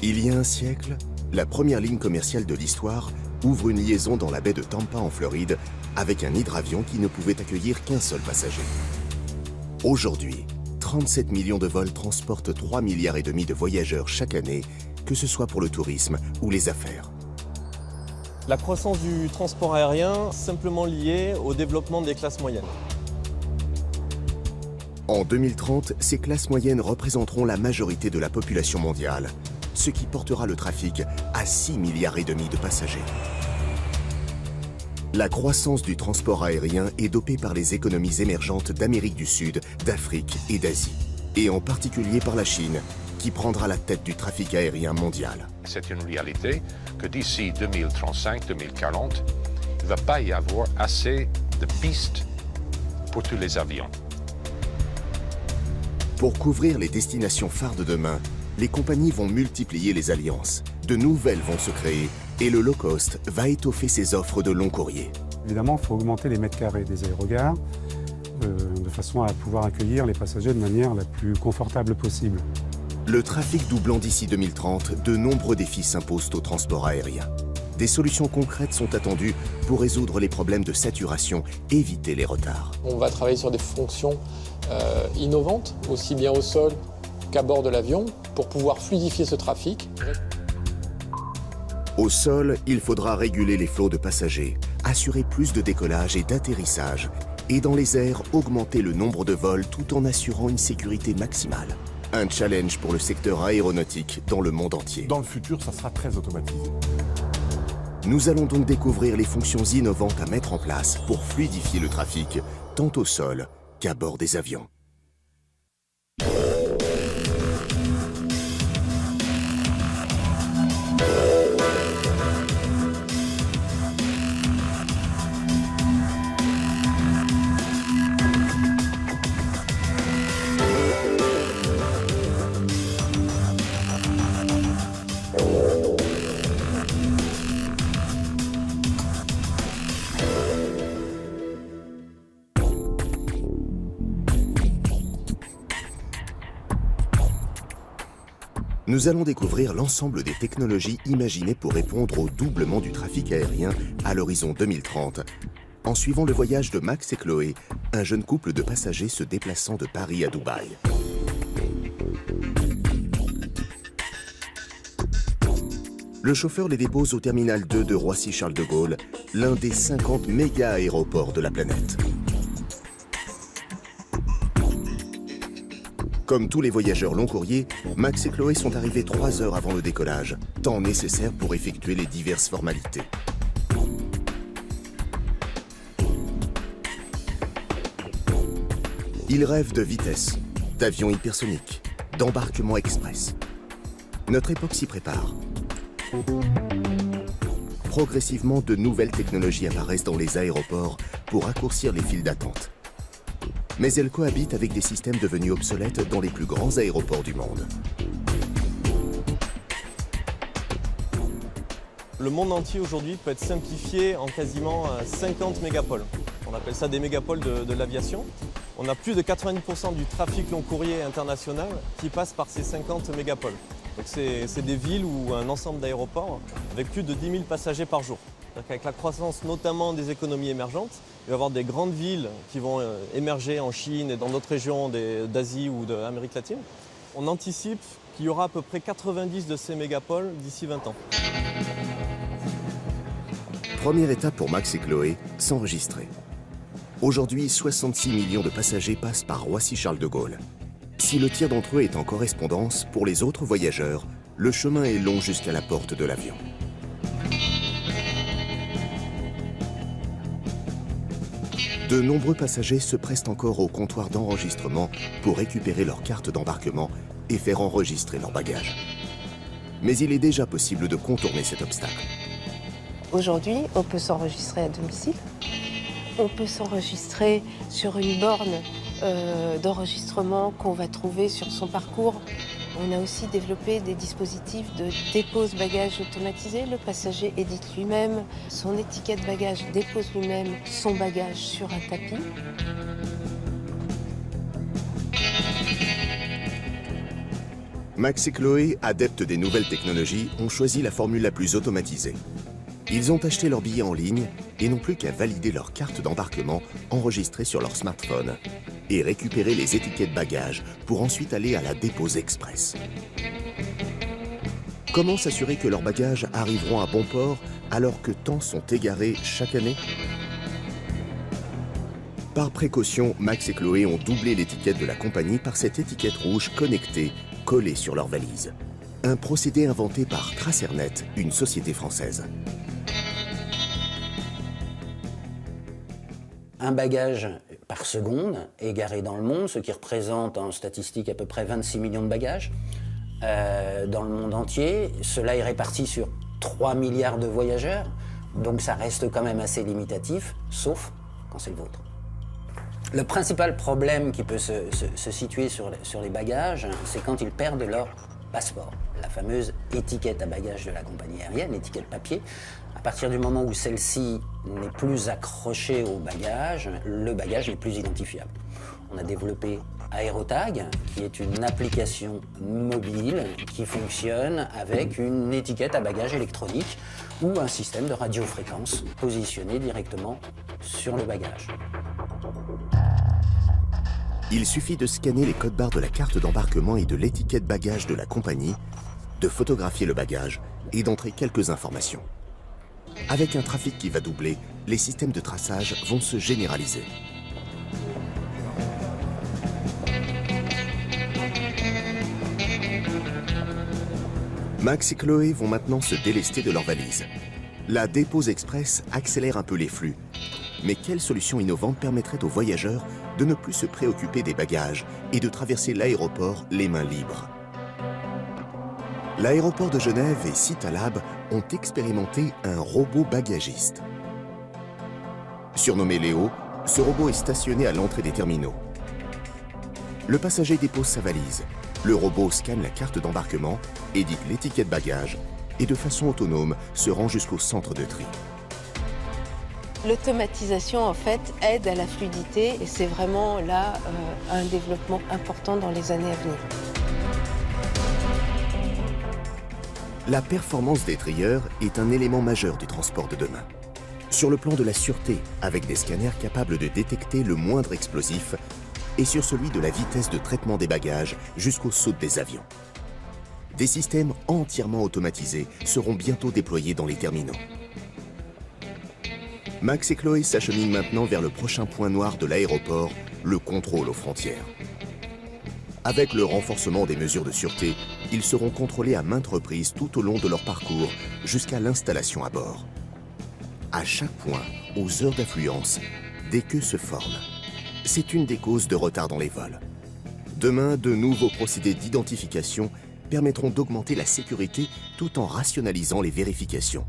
Il y a un siècle, la première ligne commerciale de l'histoire ouvre une liaison dans la baie de Tampa en Floride avec un hydravion qui ne pouvait accueillir qu'un seul passager. Aujourd'hui, 37 millions de vols transportent 3,5 milliards de voyageurs chaque année, que ce soit pour le tourisme ou les affaires. La croissance du transport aérien est simplement liée au développement des classes moyennes. En 2030, ces classes moyennes représenteront la majorité de la population mondiale, ce qui portera le trafic à 6,5 milliards de passagers. La croissance du transport aérien est dopée par les économies émergentes d'Amérique du Sud, d'Afrique et d'Asie, et en particulier par la Chine, qui prendra la tête du trafic aérien mondial. C'est une réalité que d'ici 2035-2040, il ne va pas y avoir assez de pistes pour tous les avions. Pour couvrir les destinations phares de demain, les compagnies vont multiplier les alliances. De nouvelles vont se créer et le low cost va étoffer ses offres de long courrier. Évidemment, il faut augmenter les mètres carrés des aérogares de façon à pouvoir accueillir les passagers de manière la plus confortable possible. Le trafic doublant d'ici 2030, de nombreux défis s'imposent au transport aérien. Des solutions concrètes sont attendues pour résoudre les problèmes de saturation et éviter les retards. On va travailler sur des fonctions innovantes, aussi bien au sol qu'à bord de l'avion, pour pouvoir fluidifier ce trafic. Au sol, il faudra réguler les flots de passagers, assurer plus de décollage et d'atterrissage, et dans les airs, augmenter le nombre de vols tout en assurant une sécurité maximale. Un challenge pour le secteur aéronautique dans le monde entier. Dans le futur, ça sera très automatisé. Nous allons donc découvrir les fonctions innovantes à mettre en place pour fluidifier le trafic, tant au sol qu'à bord des avions. Nous allons découvrir l'ensemble des technologies imaginées pour répondre au doublement du trafic aérien à l'horizon 2030, en suivant le voyage de Max et Chloé, un jeune couple de passagers se déplaçant de Paris à Dubaï. Le chauffeur les dépose au terminal 2 de Roissy-Charles de Gaulle, l'un des 50 méga-aéroports de la planète. Comme tous les voyageurs long courriers, Max et Chloé sont arrivés 3 heures avant le décollage, temps nécessaire pour effectuer les diverses formalités. Ils rêvent de vitesse, d'avions hypersoniques, d'embarquement express. Notre époque s'y prépare. Progressivement, de nouvelles technologies apparaissent dans les aéroports pour raccourcir les files d'attente. Mais elles cohabitent avec des systèmes devenus obsolètes dans les plus grands aéroports du monde. Le monde entier aujourd'hui peut être simplifié en quasiment 50 mégapoles. On appelle ça des mégapoles de l'aviation. On a plus de 90% du trafic long courrier international qui passe par ces 50 mégapoles. Donc c'est des villes ou un ensemble d'aéroports avec plus de 10 000 passagers par jour. Avec la croissance notamment des économies émergentes, il va y avoir des grandes villes qui vont émerger en Chine et dans d'autres régions d'Asie ou d'Amérique latine. On anticipe qu'il y aura à peu près 90 de ces mégapoles d'ici 20 ans. Première étape pour Max et Chloé, s'enregistrer. Aujourd'hui, 66 millions de passagers passent par Roissy-Charles de Gaulle. Si le tiers d'entre eux est en correspondance, pour les autres voyageurs, le chemin est long jusqu'à la porte de l'avion. De nombreux passagers se pressent encore au comptoir d'enregistrement pour récupérer leur carte d'embarquement et faire enregistrer leur bagage. Mais il est déjà possible de contourner cet obstacle. Aujourd'hui, on peut s'enregistrer à domicile. On peut s'enregistrer sur une borne d'enregistrement qu'on va trouver sur son parcours. On a aussi développé des dispositifs de dépose bagages automatisés. Le passager édite lui-même son étiquette bagage, dépose lui-même son bagage sur un tapis. Max et Chloé, adeptes des nouvelles technologies, ont choisi la formule la plus automatisée. Ils ont acheté leurs billets en ligne et n'ont plus qu'à valider leur carte d'embarquement enregistrée sur leur smartphone et récupérer les étiquettes bagages pour ensuite aller à la dépose express. Comment s'assurer que leurs bagages arriveront à bon port alors que tant sont égarés chaque année? Par précaution, Max et Chloé ont doublé l'étiquette de la compagnie par cette étiquette rouge connectée, collée sur leur valise. Un procédé inventé par Tracernet, une société française. Un bagage par seconde égaré dans le monde, ce qui représente en statistique à peu près 26 millions de bagages dans le monde entier. Cela est réparti sur 3 milliards de voyageurs, donc ça reste quand même assez limitatif, sauf quand c'est le vôtre. Le principal problème qui peut se situer sur les bagages, c'est quand ils perdent leur passeport, la fameuse étiquette à bagages de la compagnie aérienne, l'étiquette papier. À partir du moment où celle-ci n'est plus accrochée au bagage, le bagage n'est plus identifiable. On a développé AeroTag, qui est une application mobile qui fonctionne avec une étiquette à bagages électronique ou un système de radiofréquence positionné directement sur le bagage. Il suffit de scanner les codes barres de la carte d'embarquement et de l'étiquette bagage de la compagnie, de photographier le bagage et d'entrer quelques informations. Avec un trafic qui va doubler, les systèmes de traçage vont se généraliser. Max et Chloé vont maintenant se délester de leurs valises. La dépose express accélère un peu les flux. Mais quelle solution innovante permettrait aux voyageurs de ne plus se préoccuper des bagages et de traverser l'aéroport les mains libres? L'aéroport de Genève et Citalab ont expérimenté un robot bagagiste. Surnommé Léo, ce robot est stationné à l'entrée des terminaux. Le passager dépose sa valise. Le robot scanne la carte d'embarquement, édite l'étiquette bagage et de façon autonome se rend jusqu'au centre de tri. L'automatisation, en fait, aide à la fluidité et c'est vraiment là un développement important dans les années à venir. La performance des trieurs est un élément majeur du transport de demain. Sur le plan de la sûreté, avec des scanners capables de détecter le moindre explosif, et sur celui de la vitesse de traitement des bagages jusqu'au saut des avions. Des systèmes entièrement automatisés seront bientôt déployés dans les terminaux. Max et Chloé s'acheminent maintenant vers le prochain point noir de l'aéroport, le contrôle aux frontières. Avec le renforcement des mesures de sûreté, ils seront contrôlés à maintes reprises tout au long de leur parcours jusqu'à l'installation à bord. À chaque point, aux heures d'affluence, des queues se forment. C'est une des causes de retard dans les vols. Demain, de nouveaux procédés d'identification permettront d'augmenter la sécurité tout en rationalisant les vérifications.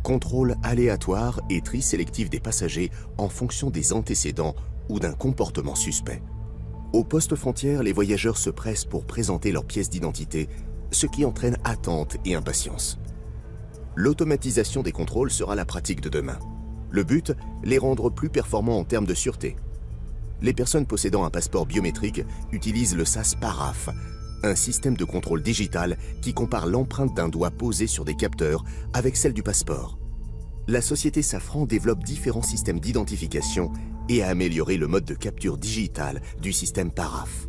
Contrôle aléatoire et tri sélectif des passagers en fonction des antécédents ou d'un comportement suspect. Au poste frontière, les voyageurs se pressent pour présenter leurs pièces d'identité, ce qui entraîne attente et impatience. L'automatisation des contrôles sera la pratique de demain. Le but, les rendre plus performants en termes de sûreté. Les personnes possédant un passeport biométrique utilisent le SAS Paraf, un système de contrôle digital qui compare l'empreinte d'un doigt posé sur des capteurs avec celle du passeport. La société Safran développe différents systèmes d'identification et a amélioré le mode de capture digital du système Paraf.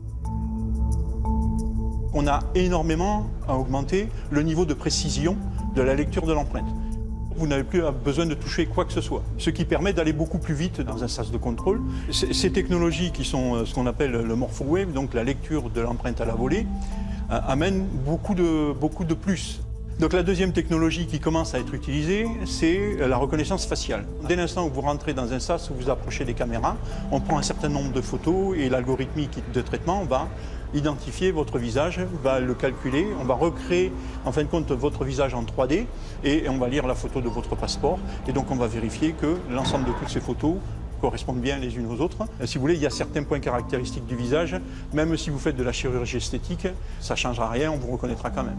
On a énormément augmenté le niveau de précision de la lecture de l'empreinte. Vous n'avez plus besoin de toucher quoi que ce soit, ce qui permet d'aller beaucoup plus vite dans un sas de contrôle. Ces technologies qui sont ce qu'on appelle le morphowave, donc la lecture de l'empreinte à la volée, amènent beaucoup de plus. Donc la deuxième technologie qui commence à être utilisée, c'est la reconnaissance faciale. Dès l'instant où vous rentrez dans un sas, où vous approchez des caméras, on prend un certain nombre de photos et l'algorithmique de traitement va identifier votre visage, va le calculer, on va recréer en fin de compte votre visage en 3D et on va lire la photo de votre passeport et donc on va vérifier que l'ensemble de toutes ces photos correspondent bien les unes aux autres. Si vous voulez, il y a certains points caractéristiques du visage, même si vous faites de la chirurgie esthétique, ça ne changera rien, on vous reconnaîtra quand même.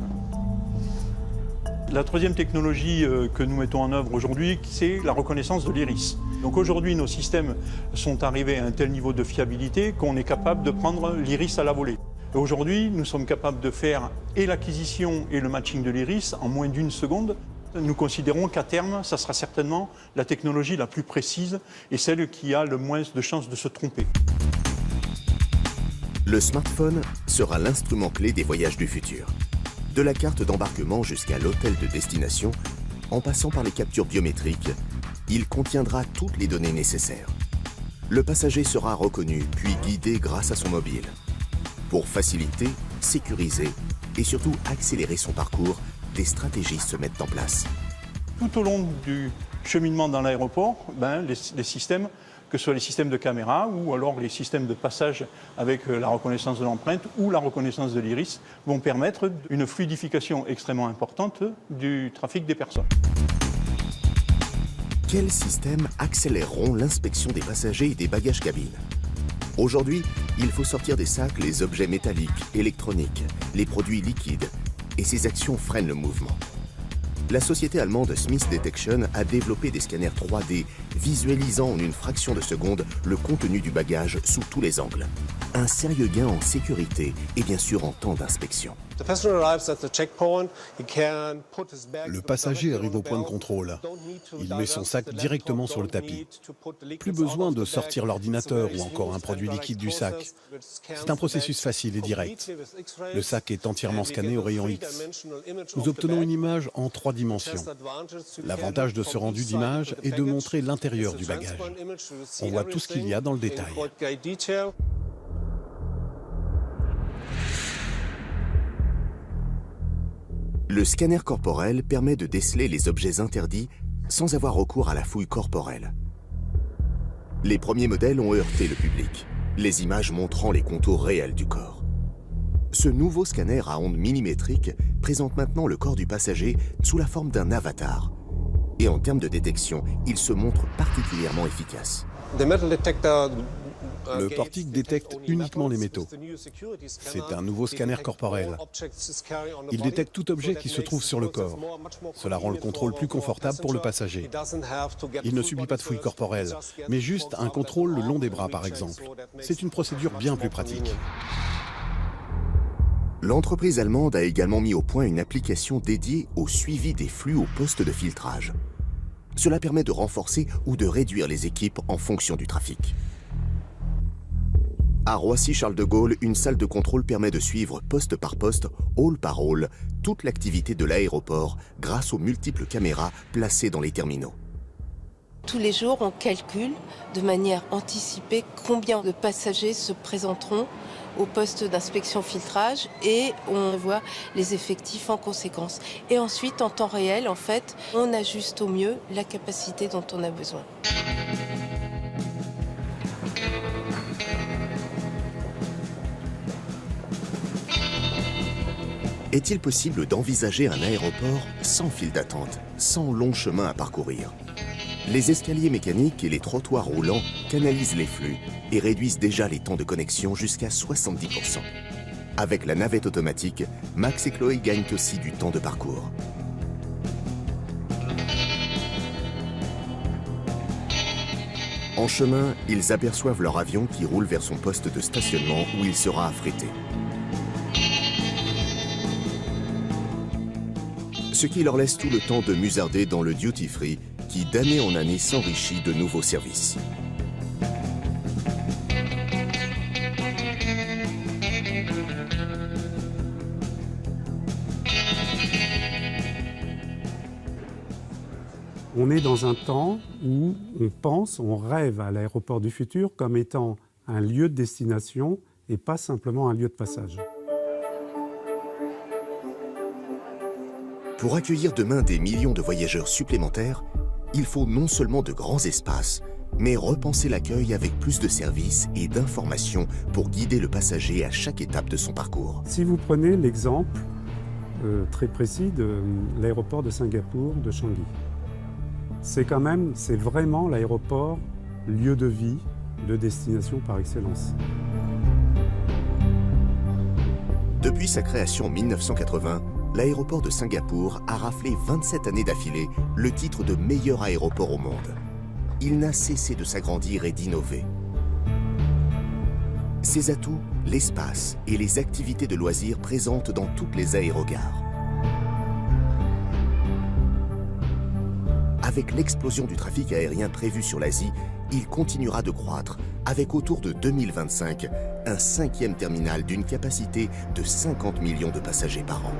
La troisième technologie que nous mettons en œuvre aujourd'hui, c'est la reconnaissance de l'iris. Donc aujourd'hui, nos systèmes sont arrivés à un tel niveau de fiabilité qu'on est capable de prendre l'iris à la volée. Aujourd'hui, nous sommes capables de faire et l'acquisition et le matching de l'iris en moins d'1 seconde. Nous considérons qu'à terme, ça sera certainement la technologie la plus précise et celle qui a le moins de chances de se tromper. Le smartphone sera l'instrument clé des voyages du futur. De la carte d'embarquement jusqu'à l'hôtel de destination, en passant par les captures biométriques, il contiendra toutes les données nécessaires. Le passager sera reconnu puis guidé grâce à son mobile. Pour faciliter, sécuriser et surtout accélérer son parcours, des stratégies se mettent en place. Tout au long du cheminement dans l'aéroport, les systèmes, que ce soit les systèmes de caméra ou alors les systèmes de passage avec la reconnaissance de l'empreinte ou la reconnaissance de l'iris, vont permettre une fluidification extrêmement importante du trafic des personnes. Quels systèmes accéléreront l'inspection des passagers et des bagages cabines? Aujourd'hui, il faut sortir des sacs les objets métalliques, électroniques, les produits liquides, et ces actions freinent le mouvement. La société allemande Smith Detection a développé des scanners 3D visualisant en une fraction de seconde le contenu du bagage sous tous les angles. Un sérieux gain en sécurité et bien sûr en temps d'inspection. Le passager arrive au point de contrôle. Il met son sac directement sur le tapis. Plus besoin de sortir l'ordinateur ou encore un produit liquide du sac. C'est un processus facile et direct. Le sac est entièrement scanné au rayon X. Nous obtenons une image en 3 dimensions. L'avantage de ce rendu d'image est de montrer l'intérieur du bagage. On voit tout ce qu'il y a dans le détail. Le scanner corporel permet de déceler les objets interdits sans avoir recours à la fouille corporelle. Les premiers modèles ont heurté le public, les images montrant les contours réels du corps. Ce nouveau scanner à ondes millimétriques présente maintenant le corps du passager sous la forme d'un avatar. Et en termes de détection, il se montre particulièrement efficace. Le portique détecte uniquement les métaux. C'est un nouveau scanner corporel. Il détecte tout objet qui se trouve sur le corps. Cela rend le contrôle plus confortable pour le passager. Il ne subit pas de fouille corporelle, mais juste un contrôle le long des bras par exemple. C'est une procédure bien plus pratique. L'entreprise allemande a également mis au point une application dédiée au suivi des flux au poste de filtrage. Cela permet de renforcer ou de réduire les équipes en fonction du trafic. À Roissy-Charles de Gaulle, une salle de contrôle permet de suivre poste par poste, hall par hall, toute l'activité de l'aéroport grâce aux multiples caméras placées dans les terminaux. Tous les jours, on calcule de manière anticipée combien de passagers se présenteront au poste d'inspection filtrage et on voit les effectifs en conséquence. Et ensuite, en temps réel, en fait, on ajuste au mieux la capacité dont on a besoin. Est-il possible d'envisager un aéroport sans file d'attente, sans long chemin à parcourir? Les escaliers mécaniques et les trottoirs roulants canalisent les flux et réduisent déjà les temps de connexion jusqu'à 70%. Avec la navette automatique, Max et Chloé gagnent aussi du temps de parcours. En chemin, ils aperçoivent leur avion qui roule vers son poste de stationnement où il sera affrété. Ce qui leur laisse tout le temps de musarder dans le duty-free qui, d'année en année, s'enrichit de nouveaux services. On est dans un temps où on rêve à l'aéroport du futur comme étant un lieu de destination et pas simplement un lieu de passage. Pour accueillir demain des millions de voyageurs supplémentaires, il faut non seulement de grands espaces, mais repenser l'accueil avec plus de services et d'informations pour guider le passager à chaque étape de son parcours. Si vous prenez l'exemple très précis de l'aéroport de Singapour, de Changi, c'est vraiment l'aéroport lieu de vie, de destination par excellence. Depuis sa création en 1980, l'aéroport de Singapour a raflé 27 années d'affilée le titre de meilleur aéroport au monde. Il n'a cessé de s'agrandir et d'innover. Ces atouts, l'espace et les activités de loisirs présentes dans toutes les aérogares. Avec l'explosion du trafic aérien prévu sur l'Asie, il continuera de croître, avec autour de 2025, un 5e terminal d'une capacité de 50 millions de passagers par an.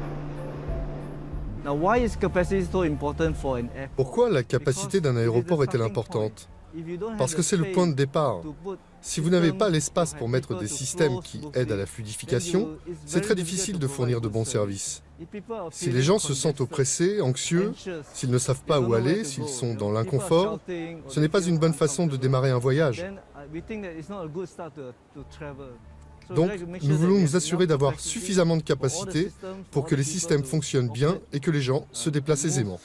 Pourquoi la capacité d'un aéroport est-elle importante? Parce que c'est le point de départ. Si vous n'avez pas l'espace pour mettre des systèmes qui aident à la fluidification, c'est très difficile de fournir de bons services. Si les gens se sentent oppressés, anxieux, s'ils ne savent pas où aller, s'ils sont dans l'inconfort, ce n'est pas une bonne façon de démarrer un voyage. Donc, nous voulons nous assurer d'avoir suffisamment de capacité pour que les systèmes fonctionnent bien et que les gens se déplacent aisément.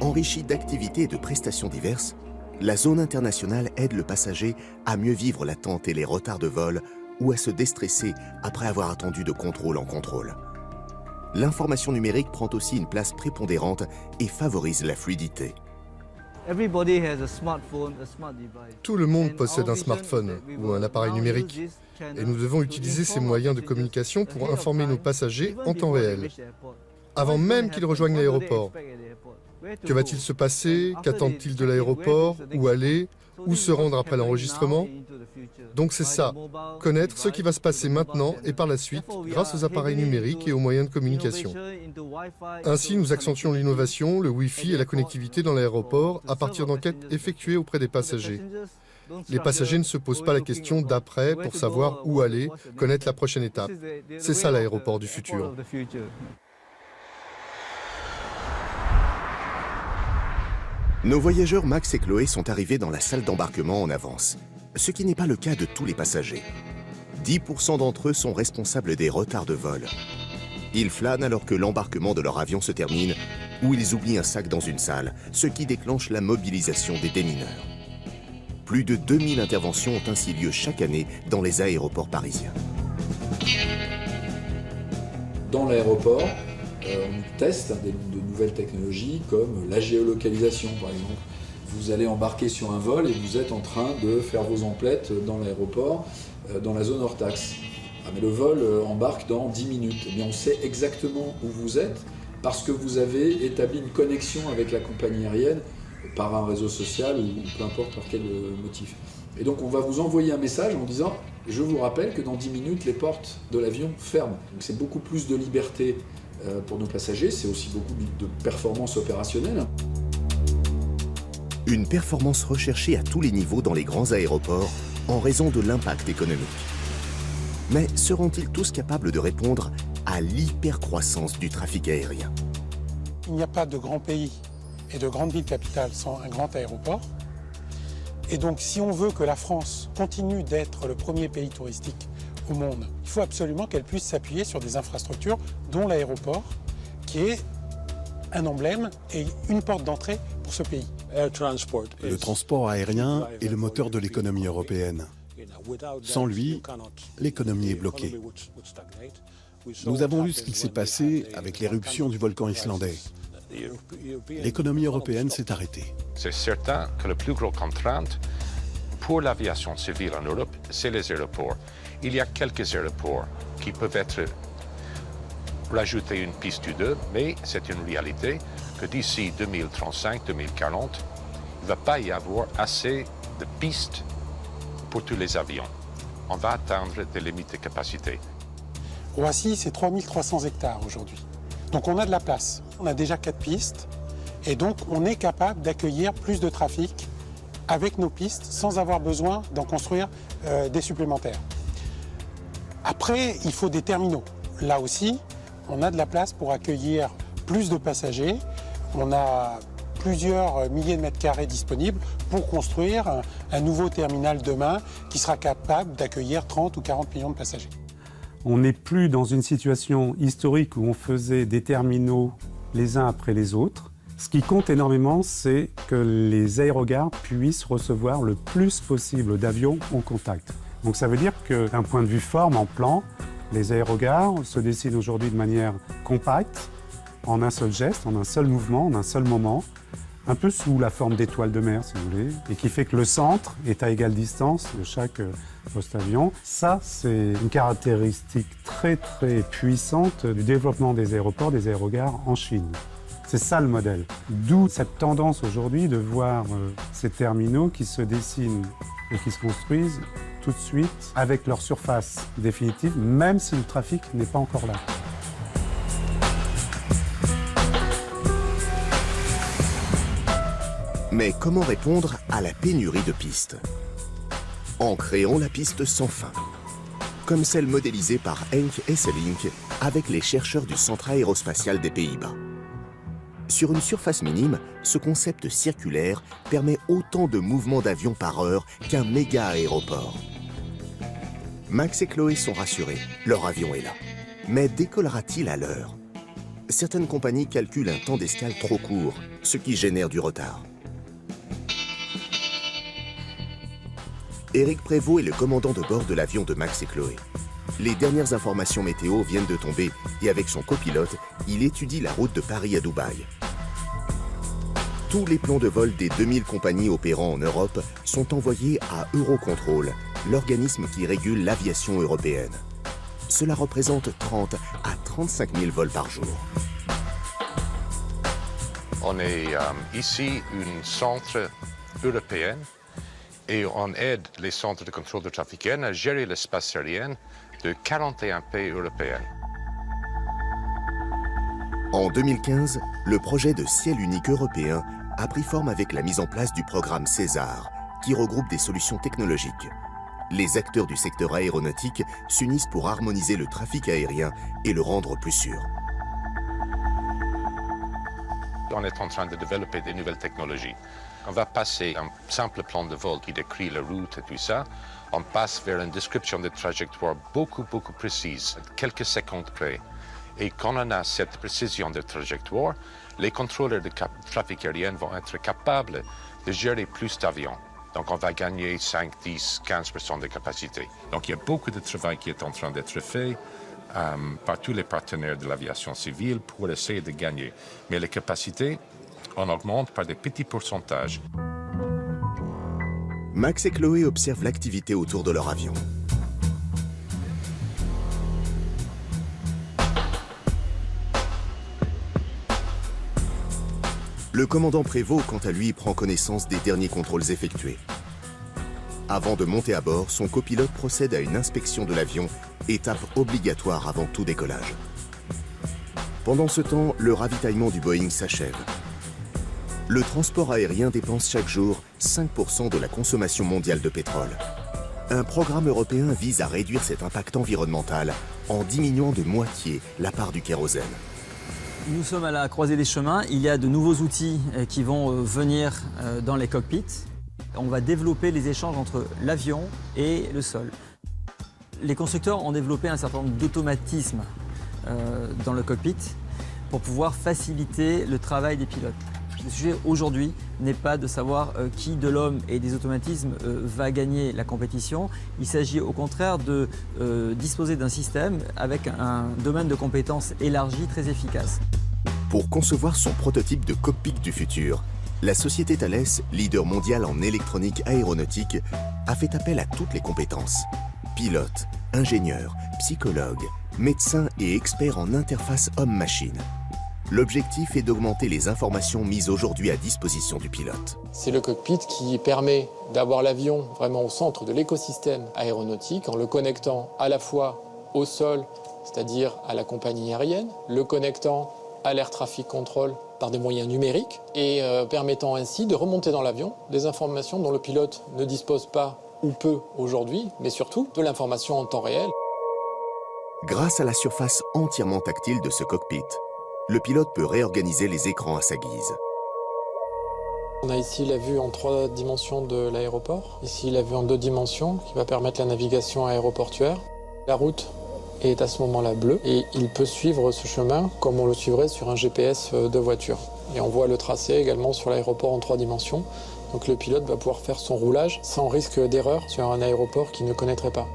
Enrichie d'activités et de prestations diverses, la zone internationale aide le passager à mieux vivre l'attente et les retards de vol ou à se déstresser après avoir attendu de contrôle en contrôle. L'information numérique prend aussi une place prépondérante et favorise la fluidité. Tout le monde possède un smartphone ou un appareil numérique et nous devons utiliser ces moyens de communication pour informer nos passagers en temps réel, avant même qu'ils rejoignent l'aéroport. Que va-t-il se passer? Qu'attendent-ils de l'aéroport? Où aller? Où se rendre après l'enregistrement? Donc c'est ça, connaître ce qui va se passer maintenant et par la suite grâce aux appareils numériques et aux moyens de communication. Ainsi, nous accentuons l'innovation, le Wi-Fi et la connectivité dans l'aéroport à partir d'enquêtes effectuées auprès des passagers. Les passagers ne se posent pas la question d'après pour savoir où aller, connaître la prochaine étape. C'est ça l'aéroport du futur. Nos voyageurs Max et Chloé sont arrivés dans la salle d'embarquement en avance, ce qui n'est pas le cas de tous les passagers. 10% d'entre eux sont responsables des retards de vol. Ils flânent alors que l'embarquement de leur avion se termine ou ils oublient un sac dans une salle, ce qui déclenche la mobilisation des démineurs. Plus de 2000 interventions ont ainsi lieu chaque année dans les aéroports parisiens. Dans l'aéroport, on teste de nouvelles technologies comme la géolocalisation par exemple. Vous allez embarquer sur un vol et vous êtes en train de faire vos emplettes dans l'aéroport, dans la zone hors taxe. Ah, mais le vol embarque dans 10 minutes. Eh bien, on sait exactement où vous êtes parce que vous avez établi une connexion avec la compagnie aérienne par un réseau social ou peu importe par quel motif. Et donc on va vous envoyer un message en disant « Je vous rappelle que dans 10 minutes, les portes de l'avion ferment ». Donc c'est beaucoup plus de liberté pour nos passagers, c'est aussi beaucoup de performance opérationnelle. Une performance recherchée à tous les niveaux dans les grands aéroports en raison de l'impact économique. Mais seront-ils tous capables de répondre à l'hypercroissance du trafic aérien? Il n'y a pas de grand pays et de grande ville capitale sans un grand aéroport. Et donc si on veut que la France continue d'être le premier pays touristique au monde, il faut absolument qu'elle puisse s'appuyer sur des infrastructures, dont l'aéroport, qui est un emblème et une porte d'entrée pour ce pays. Le transport aérien est le moteur de l'économie européenne. Sans lui, l'économie est bloquée. Nous avons vu ce qui s'est passé avec l'éruption du volcan islandais. L'économie européenne s'est arrêtée. C'est certain que la plus grosse contrainte pour l'aviation civile en Europe, c'est les aéroports. Il y a quelques aéroports qui peuvent être rajouter une piste ou deux, mais c'est une réalité que d'ici 2035-2040, il ne va pas y avoir assez de pistes pour tous les avions. On va atteindre des limites de capacité. Roissy, c'est 3300 hectares aujourd'hui. Donc on a de la place. On a déjà 4 pistes et donc on est capable d'accueillir plus de trafic avec nos pistes sans avoir besoin d'en construire des supplémentaires. Après, il faut des terminaux. Là aussi, on a de la place pour accueillir plus de passagers. On a plusieurs milliers de mètres carrés disponibles pour construire un nouveau terminal demain qui sera capable d'accueillir 30 ou 40 millions de passagers. On n'est plus dans une situation historique où on faisait des terminaux les uns après les autres. Ce qui compte énormément, c'est que les aérogares puissent recevoir le plus possible d'avions en contact. Donc ça veut dire que d'un point de vue forme, en plan, les aérogares se dessinent aujourd'hui de manière compacte, en un seul geste, en un seul mouvement, en un seul moment, un peu sous la forme d'étoile de mer, si vous voulez, et qui fait que le centre est à égale distance de chaque poste-avion. Ça, c'est une caractéristique très très puissante du développement des aéroports, des aérogares en Chine. C'est ça le modèle. D'où cette tendance aujourd'hui de voir ces terminaux qui se dessinent et qui se construisent tout de suite avec leur surface définitive, même si le trafic n'est pas encore là. Mais comment répondre à la pénurie de pistes? En créant la piste sans fin, comme celle modélisée par Henk Esselink avec les chercheurs du Centre aérospatial des Pays-Bas. Sur une surface minime, ce concept circulaire permet autant de mouvements d'avions par heure qu'un méga aéroport. Max et Chloé sont rassurés, leur avion est là. Mais décollera-t-il à l'heure? Certaines compagnies calculent un temps d'escale trop court, ce qui génère du retard. Éric Prévost est le commandant de bord de l'avion de Max et Chloé. Les dernières informations météo viennent de tomber et avec son copilote, il étudie la route de Paris à Dubaï. Tous les plans de vol des 2000 compagnies opérant en Europe sont envoyés à Eurocontrol, l'organisme qui régule l'aviation européenne. Cela représente 30 à 35 000 vols par jour. On est ici un centre européen et on aide les centres de contrôle de trafic aérien à gérer l'espace aérien de 41 pays européens. En 2015, le projet de ciel unique européen a pris forme avec la mise en place du programme César, qui regroupe des solutions technologiques. Les acteurs du secteur aéronautique s'unissent pour harmoniser le trafic aérien et le rendre plus sûr. On est en train de développer des nouvelles technologies. On va passer un simple plan de vol qui décrit la route et tout ça. On passe vers une description de trajectoire beaucoup plus précise, quelques secondes près. Et quand on a cette précision de trajectoire, les contrôleurs de trafic aérien vont être capables de gérer plus d'avions. Donc on va gagner 5, 10, 15% de capacité. Donc il y a beaucoup de travail qui est en train d'être fait par tous les partenaires de l'aviation civile pour essayer de gagner. Mais les capacités, on augmente par des petits pourcentages. Max et Chloé observent l'activité autour de leur avion. Le commandant Prévost, quant à lui, prend connaissance des derniers contrôles effectués. Avant de monter à bord, son copilote procède à une inspection de l'avion, étape obligatoire avant tout décollage. Pendant ce temps, le ravitaillement du Boeing s'achève. Le transport aérien dépense chaque jour 5% de la consommation mondiale de pétrole. Un programme européen vise à réduire cet impact environnemental en diminuant de moitié la part du kérosène. Nous sommes à la croisée des chemins. Il y a de nouveaux outils qui vont venir dans les cockpits. On va développer les échanges entre l'avion et le sol. Les constructeurs ont développé un certain nombre d'automatismes dans le cockpit pour pouvoir faciliter le travail des pilotes. Le sujet aujourd'hui n'est pas de savoir qui de l'homme et des automatismes va gagner la compétition. Il s'agit au contraire de disposer d'un système avec un domaine de compétences élargi, très efficace. Pour concevoir son prototype de cockpit du futur, la société Thales, leader mondial en électronique aéronautique, a fait appel à toutes les compétences. Pilotes, ingénieurs, psychologues, médecins et experts en interface homme-machine. L'objectif est d'augmenter les informations mises aujourd'hui à disposition du pilote. C'est le cockpit qui permet d'avoir l'avion vraiment au centre de l'écosystème aéronautique en le connectant à la fois au sol, c'est-à-dire à la compagnie aérienne, le connectant à l'air traffic control par des moyens numériques et permettant ainsi de remonter dans l'avion des informations dont le pilote ne dispose pas ou peu aujourd'hui, mais surtout de l'information en temps réel. Grâce à la surface entièrement tactile de ce cockpit, le pilote peut réorganiser les écrans à sa guise. On a ici la vue en 3 dimensions de l'aéroport, ici la vue en 2 dimensions qui va permettre la navigation aéroportuaire. La route est à ce moment-là bleue et il peut suivre ce chemin comme on le suivrait sur un GPS de voiture. Et on voit le tracé également sur l'aéroport en 3 dimensions. Donc le pilote va pouvoir faire son roulage sans risque d'erreur sur un aéroport qu'il ne connaîtrait pas.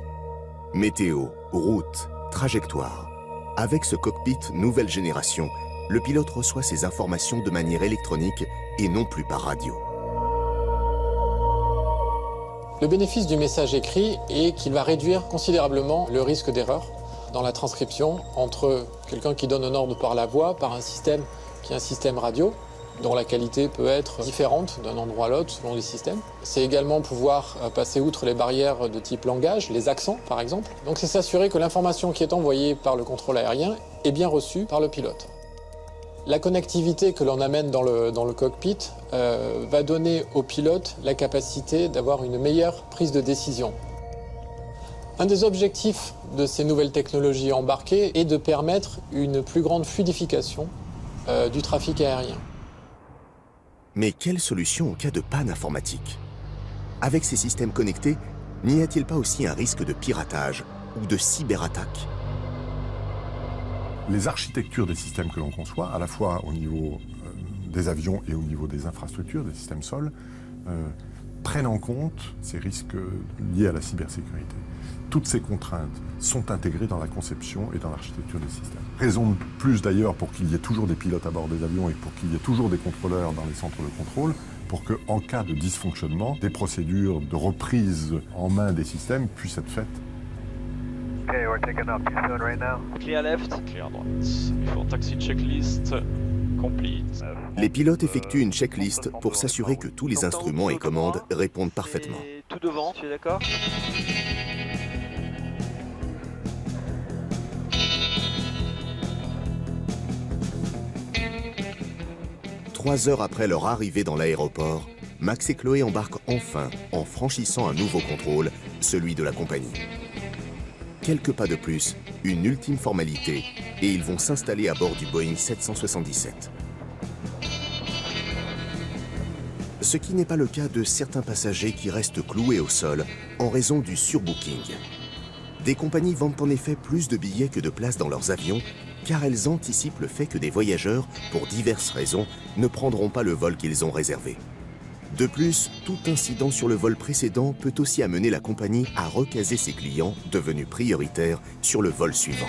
Météo, route, trajectoire. Avec ce cockpit nouvelle génération, le pilote reçoit ses informations de manière électronique et non plus par radio. Le bénéfice du message écrit est qu'il va réduire considérablement le risque d'erreur dans la transcription entre quelqu'un qui donne un ordre par la voix, par un système qui est un système radio, dont la qualité peut être différente d'un endroit à l'autre selon les systèmes. C'est également pouvoir passer outre les barrières de type langage, les accents par exemple. Donc c'est s'assurer que l'information qui est envoyée par le contrôle aérien est bien reçue par le pilote. La connectivité que l'on amène dans le cockpit va donner au pilote la capacité d'avoir une meilleure prise de décision. Un des objectifs de ces nouvelles technologies embarquées est de permettre une plus grande fluidification du trafic aérien. Mais quelle solution en cas de panne informatique? Avec ces systèmes connectés, n'y a-t-il pas aussi un risque de piratage ou de cyberattaque? Les architectures des systèmes que l'on conçoit, à la fois au niveau des avions et au niveau des infrastructures, des systèmes sols, prennent en compte ces risques liés à la cybersécurité. Toutes ces contraintes sont intégrées dans la conception et dans l'architecture des systèmes. Raison de plus d'ailleurs pour qu'il y ait toujours des pilotes à bord des avions et pour qu'il y ait toujours des contrôleurs dans les centres de contrôle, pour qu'en cas de dysfonctionnement, des procédures de reprise en main des systèmes puissent être faites. Okay, we're taking off too soon right now. Clear left. Clear droite. Before taxi checklist complete. Les pilotes effectuent une checklist pour s'assurer que tous les instruments et commandes répondent parfaitement. Tout devant, tu es d'accord? Trois heures après leur arrivée dans l'aéroport, Max et Chloé embarquent enfin en franchissant un nouveau contrôle, celui de la compagnie. Quelques pas de plus, une ultime formalité, et ils vont s'installer à bord du Boeing 777. Ce qui n'est pas le cas de certains passagers qui restent cloués au sol en raison du surbooking. Des compagnies vendent en effet plus de billets que de places dans leurs avions, car elles anticipent le fait que des voyageurs, pour diverses raisons, ne prendront pas le vol qu'ils ont réservé. De plus, tout incident sur le vol précédent peut aussi amener la compagnie à recaser ses clients, devenus prioritaires, sur le vol suivant.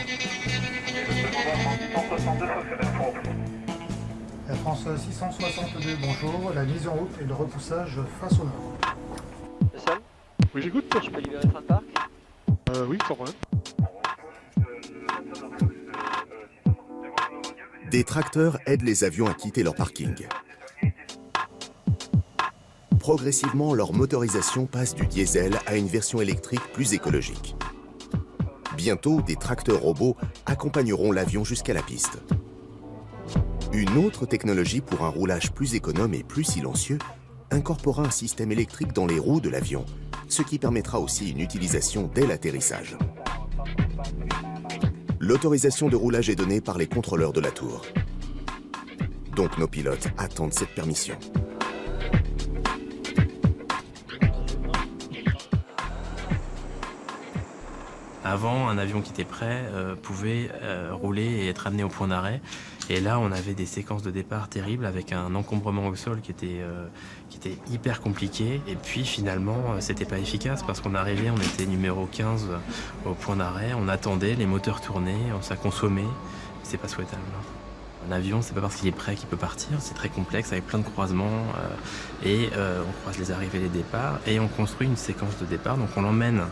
Air France 662, bonjour. La mise en route et le repoussage face au nord. Le sol? Oui, j'écoute. Je peux libérer Train Park? Oui, sans problème. Des tracteurs aident les avions à quitter leur parking. Progressivement, leur motorisation passe du diesel à une version électrique plus écologique. Bientôt, des tracteurs robots accompagneront l'avion jusqu'à la piste. Une autre technologie pour un roulage plus économe et plus silencieux incorpora un système électrique dans les roues de l'avion, ce qui permettra aussi une utilisation dès l'atterrissage. L'autorisation de roulage est donnée par les contrôleurs de la tour. Donc nos pilotes attendent cette permission. Avant, un avion qui était prêt pouvait rouler et être amené au point d'arrêt. Et là, on avait des séquences de départ terribles avec un encombrement au sol qui était hyper compliqué. Et puis finalement, c'était pas efficace parce qu'on arrivait, on était numéro 15 au point d'arrêt, on attendait, les moteurs tournaient, ça consommait. C'est pas souhaitable. Un avion, c'est pas parce qu'il est prêt qu'il peut partir, c'est très complexe avec plein de croisements on croise les arrivées et les départs et on construit une séquence de départ. Donc on l'emmène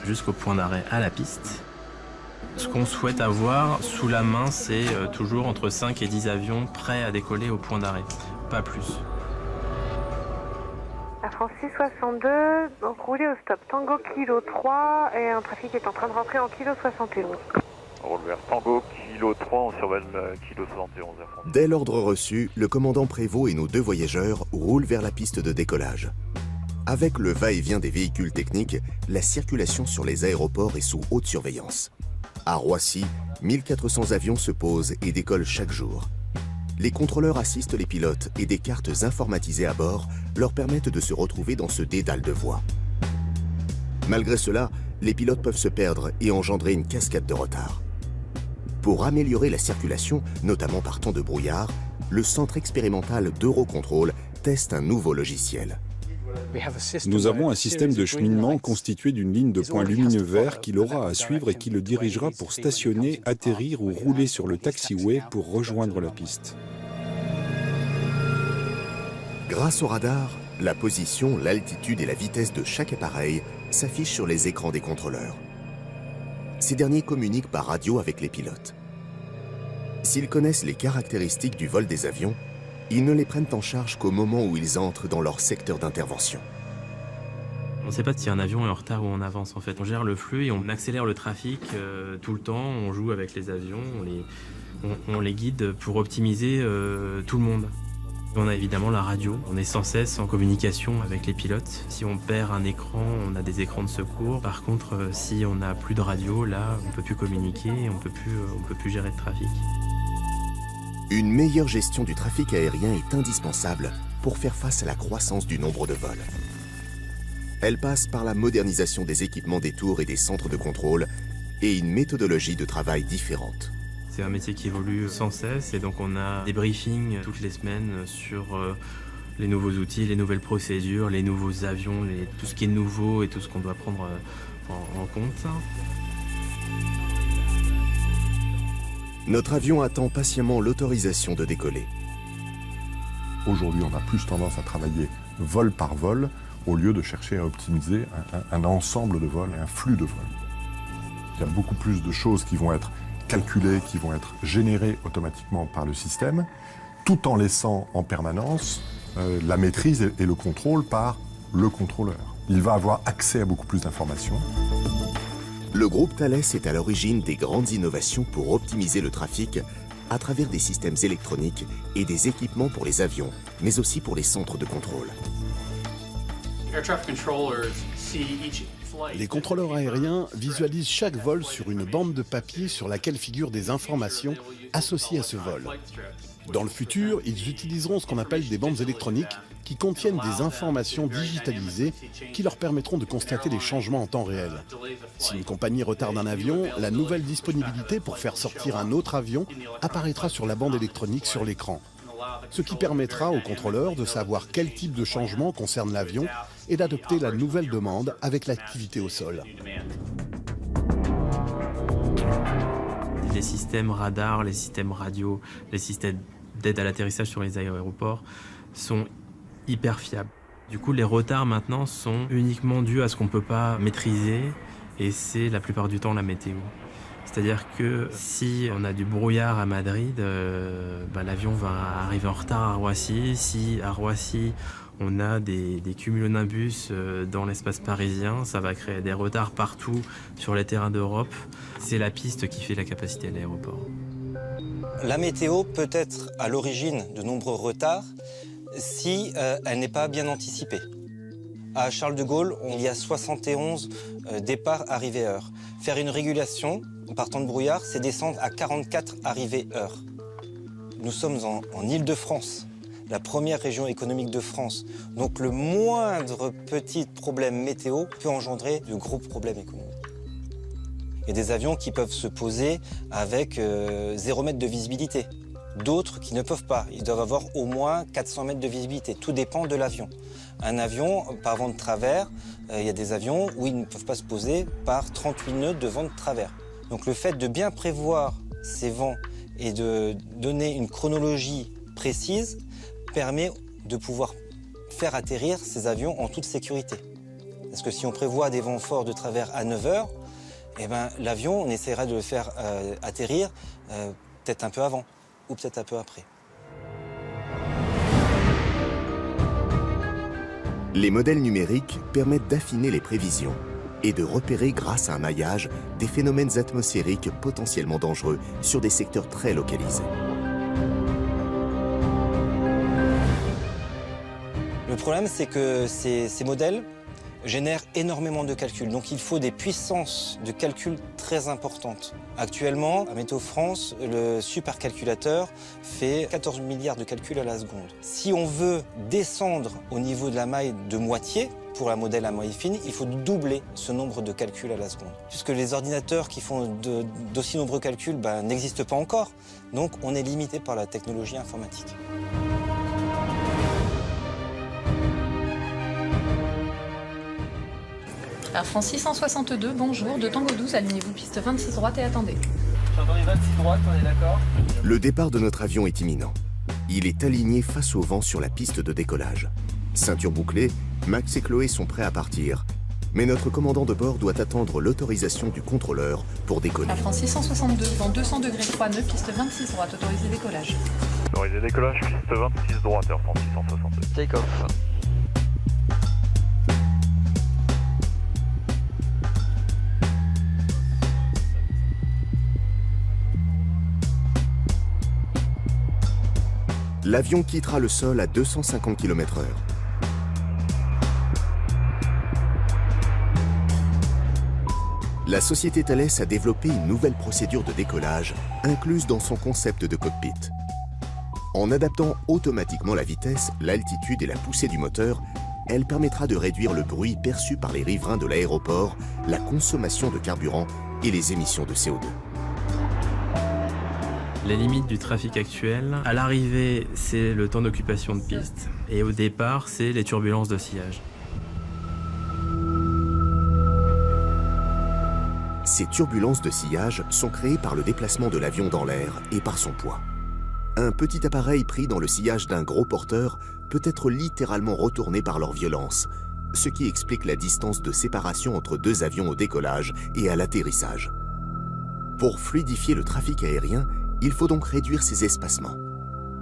jusqu'au point d'arrêt à la piste. Ce qu'on souhaite avoir sous la main, c'est toujours entre 5 et 10 avions prêts à décoller au point d'arrêt, pas plus. Air France 662, roulez au stop Tango Kilo 3 et un trafic est en train de rentrer en Kilo 71. On roule vers Tango Kilo 3, on survole Kilo 71. Dès l'ordre reçu, le commandant Prévost et nos deux voyageurs roulent vers la piste de décollage. Avec le va-et-vient des véhicules techniques, la circulation sur les aéroports est sous haute surveillance. À Roissy, 1400 avions se posent et décollent chaque jour. Les contrôleurs assistent les pilotes et des cartes informatisées à bord leur permettent de se retrouver dans ce dédale de voies. Malgré cela, les pilotes peuvent se perdre et engendrer une cascade de retard. Pour améliorer la circulation, notamment par temps de brouillard, le centre expérimental d'Eurocontrol teste un nouveau logiciel. Nous avons un système de cheminement constitué d'une ligne de points lumineux verts qu'il aura à suivre et qui le dirigera pour stationner, atterrir ou rouler sur le taxiway pour rejoindre la piste. Grâce au radar, la position, l'altitude et la vitesse de chaque appareil s'affichent sur les écrans des contrôleurs. Ces derniers communiquent par radio avec les pilotes. S'ils connaissent les caractéristiques du vol des avions, ils ne les prennent en charge qu'au moment où ils entrent dans leur secteur d'intervention. On ne sait pas si un avion est en retard ou en avance en fait. On gère le flux et on accélère le trafic tout le temps, on joue avec les avions, on les guide pour optimiser tout le monde. On a évidemment la radio, on est sans cesse en communication avec les pilotes. Si on perd un écran, on a des écrans de secours. Par contre, si on n'a plus de radio, là, on ne peut plus communiquer, on peut plus gérer le trafic. Une meilleure gestion du trafic aérien est indispensable pour faire face à la croissance du nombre de vols. Elle passe par la modernisation des équipements des tours et des centres de contrôle et une méthodologie de travail différente. C'est un métier qui évolue sans cesse et donc on a des briefings toutes les semaines sur les nouveaux outils, les nouvelles procédures, les nouveaux avions, tout ce qui est nouveau et tout ce qu'on doit prendre en compte. Notre avion attend patiemment l'autorisation de décoller. Aujourd'hui, on a plus tendance à travailler vol par vol au lieu de chercher à optimiser un ensemble de vols et un flux de vols. Il y a beaucoup plus de choses qui vont être calculées, qui vont être générées automatiquement par le système, tout en laissant en permanence la maîtrise et le contrôle par le contrôleur. Il va avoir accès à beaucoup plus d'informations. Le groupe Thales est à l'origine des grandes innovations pour optimiser le trafic à travers des systèmes électroniques et des équipements pour les avions, mais aussi pour les centres de contrôle. Les contrôleurs aériens visualisent chaque vol sur une bande de papier sur laquelle figurent des informations associées à ce vol. Dans le futur, ils utiliseront ce qu'on appelle des bandes électroniques qui contiennent des informations digitalisées qui leur permettront de constater les changements en temps réel. Si une compagnie retarde un avion, la nouvelle disponibilité pour faire sortir un autre avion apparaîtra sur la bande électronique sur l'écran. Ce qui permettra aux contrôleurs de savoir quel type de changement concerne l'avion et d'adopter la nouvelle demande avec l'activité au sol. Les systèmes radars, les systèmes radio, les systèmes d'aide à l'atterrissage sur les aéroports sont hyper fiables. Du coup, les retards maintenant sont uniquement dus à ce qu'on ne peut pas maîtriser et c'est la plupart du temps la météo. C'est-à-dire que si on a du brouillard à Madrid, l'avion va arriver en retard à Roissy. Si à Roissy, on a des cumulonimbus dans l'espace parisien, ça va créer des retards partout sur les terrains d'Europe. C'est la piste qui fait la capacité de l'aéroport. La météo peut être à l'origine de nombreux retards si elle n'est pas bien anticipée. À Charles de Gaulle, il y a 71 départs arrivées heure. Faire une régulation en partant de brouillard, c'est descendre à 44 arrivées heure. Nous sommes en Île-de-France, la première région économique de France. Donc le moindre petit problème météo peut engendrer de gros problèmes économiques. Il y a des avions qui peuvent se poser avec 0 mètre de visibilité. D'autres qui ne peuvent pas. Ils doivent avoir au moins 400 mètres de visibilité. Tout dépend de l'avion. Un avion, par vent de travers, il y a des avions où ils ne peuvent pas se poser par 38 nœuds de vent de travers. Donc le fait de bien prévoir ces vents et de donner une chronologie précise permet de pouvoir faire atterrir ces avions en toute sécurité. Parce que si on prévoit des vents forts de travers à 9 heures, eh ben, l'avion, on essaiera de le faire atterrir peut-être un peu avant ou peut-être un peu après. Les modèles numériques permettent d'affiner les prévisions et de repérer grâce à un maillage des phénomènes atmosphériques potentiellement dangereux sur des secteurs très localisés. Le problème, c'est que ces modèles génèrent énormément de calculs. Donc il faut des puissances de calcul très importantes. Actuellement, à Météo France, le supercalculateur fait 14 milliards de calculs à la seconde. Si on veut descendre au niveau de la maille de moitié, pour un modèle à maille fine, il faut doubler ce nombre de calculs à la seconde. Puisque les ordinateurs qui font d'aussi nombreux calculs n'existent pas encore. Donc on est limité par la technologie informatique. Air France 662, bonjour, de Tango 12, alignez-vous piste 26 droite et attendez. J'entends les 26 droite, on est d'accord? Le départ de notre avion est imminent. Il est aligné face au vent sur la piste de décollage. Ceinture bouclée, Max et Chloé sont prêts à partir. Mais notre commandant de bord doit attendre l'autorisation du contrôleur pour décoller. Air France 662, vent 200 degrés 3 nœuds, piste 26 droite, autorisé décollage. Autorisé décollage, piste 26 droite, Air France 662. Take off. L'avion quittera le sol à 250 km/h. La société Thales a développé une nouvelle procédure de décollage incluse dans son concept de cockpit. En adaptant automatiquement la vitesse, l'altitude et la poussée du moteur, elle permettra de réduire le bruit perçu par les riverains de l'aéroport, la consommation de carburant et les émissions de CO2. Les limites du trafic actuel, à l'arrivée, c'est le temps d'occupation de piste. Et au départ, c'est les turbulences de sillage. Ces turbulences de sillage sont créées par le déplacement de l'avion dans l'air et par son poids. Un petit appareil pris dans le sillage d'un gros porteur peut être littéralement retourné par leur violence, ce qui explique la distance de séparation entre deux avions au décollage et à l'atterrissage. Pour fluidifier le trafic aérien, il faut donc réduire ces espacements.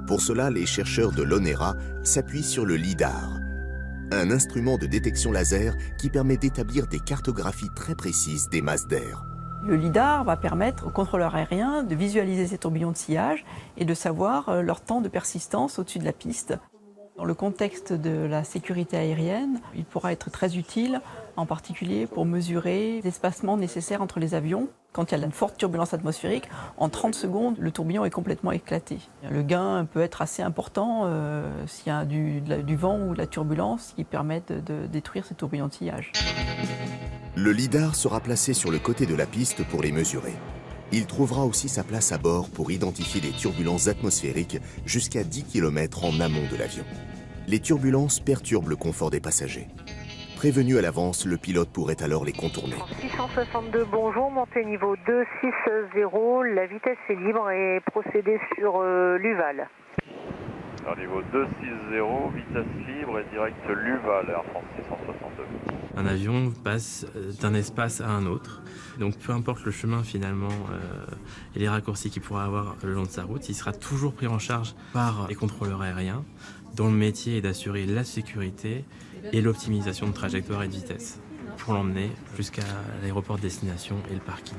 Pour cela, les chercheurs de l'ONERA s'appuient sur le LIDAR, un instrument de détection laser qui permet d'établir des cartographies très précises des masses d'air. Le LIDAR va permettre aux contrôleurs aériens de visualiser ces tourbillons de sillage et de savoir leur temps de persistance au-dessus de la piste. Dans le contexte de la sécurité aérienne, il pourra être très utile, en particulier pour mesurer l'espacement nécessaire entre les avions. Quand il y a une forte turbulence atmosphérique, en 30 secondes, le tourbillon est complètement éclaté. Le gain peut être assez important s'il y a du vent ou de la turbulence qui permettent de détruire ces tourbillons de sillage. Le LIDAR sera placé sur le côté de la piste pour les mesurer. Il trouvera aussi sa place à bord pour identifier les turbulences atmosphériques jusqu'à 10 km en amont de l'avion. Les turbulences perturbent le confort des passagers. Prévenu à l'avance, le pilote pourrait alors les contourner. 662, bonjour, montée niveau 260, la vitesse est libre et procédez sur l'Uval. Alors, niveau 260, vitesse libre et direct l'Uval, Air France 662. Un avion passe d'un espace à un autre, donc peu importe le chemin finalement et les raccourcis qu'il pourra avoir le long de sa route, il sera toujours pris en charge par les contrôleurs aériens, dont le métier est d'assurer la sécurité et l'optimisation de trajectoire et de vitesse pour l'emmener jusqu'à l'aéroport de destination et le parking.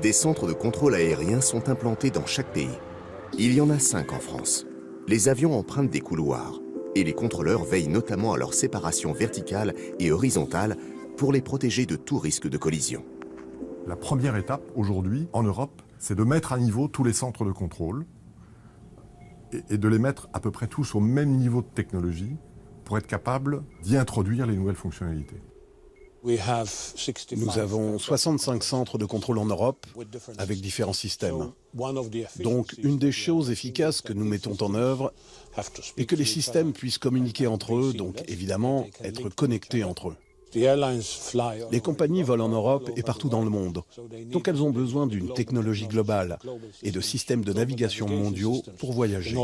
Des centres de contrôle aérien sont implantés dans chaque pays. Il y en a 5 en France. Les avions empruntent des couloirs et les contrôleurs veillent notamment à leur séparation verticale et horizontale pour les protéger de tout risque de collision. La première étape aujourd'hui en Europe, c'est de mettre à niveau tous les centres de contrôle et de les mettre à peu près tous au même niveau de technologie pour être capable d'y introduire les nouvelles fonctionnalités. Nous avons 65 centres de contrôle en Europe avec différents systèmes. Donc, une des choses efficaces que nous mettons en œuvre est que les systèmes puissent communiquer entre eux, donc évidemment être connectés entre eux. Les compagnies volent en Europe et partout dans le monde, donc elles ont besoin d'une technologie globale et de systèmes de navigation mondiaux pour voyager.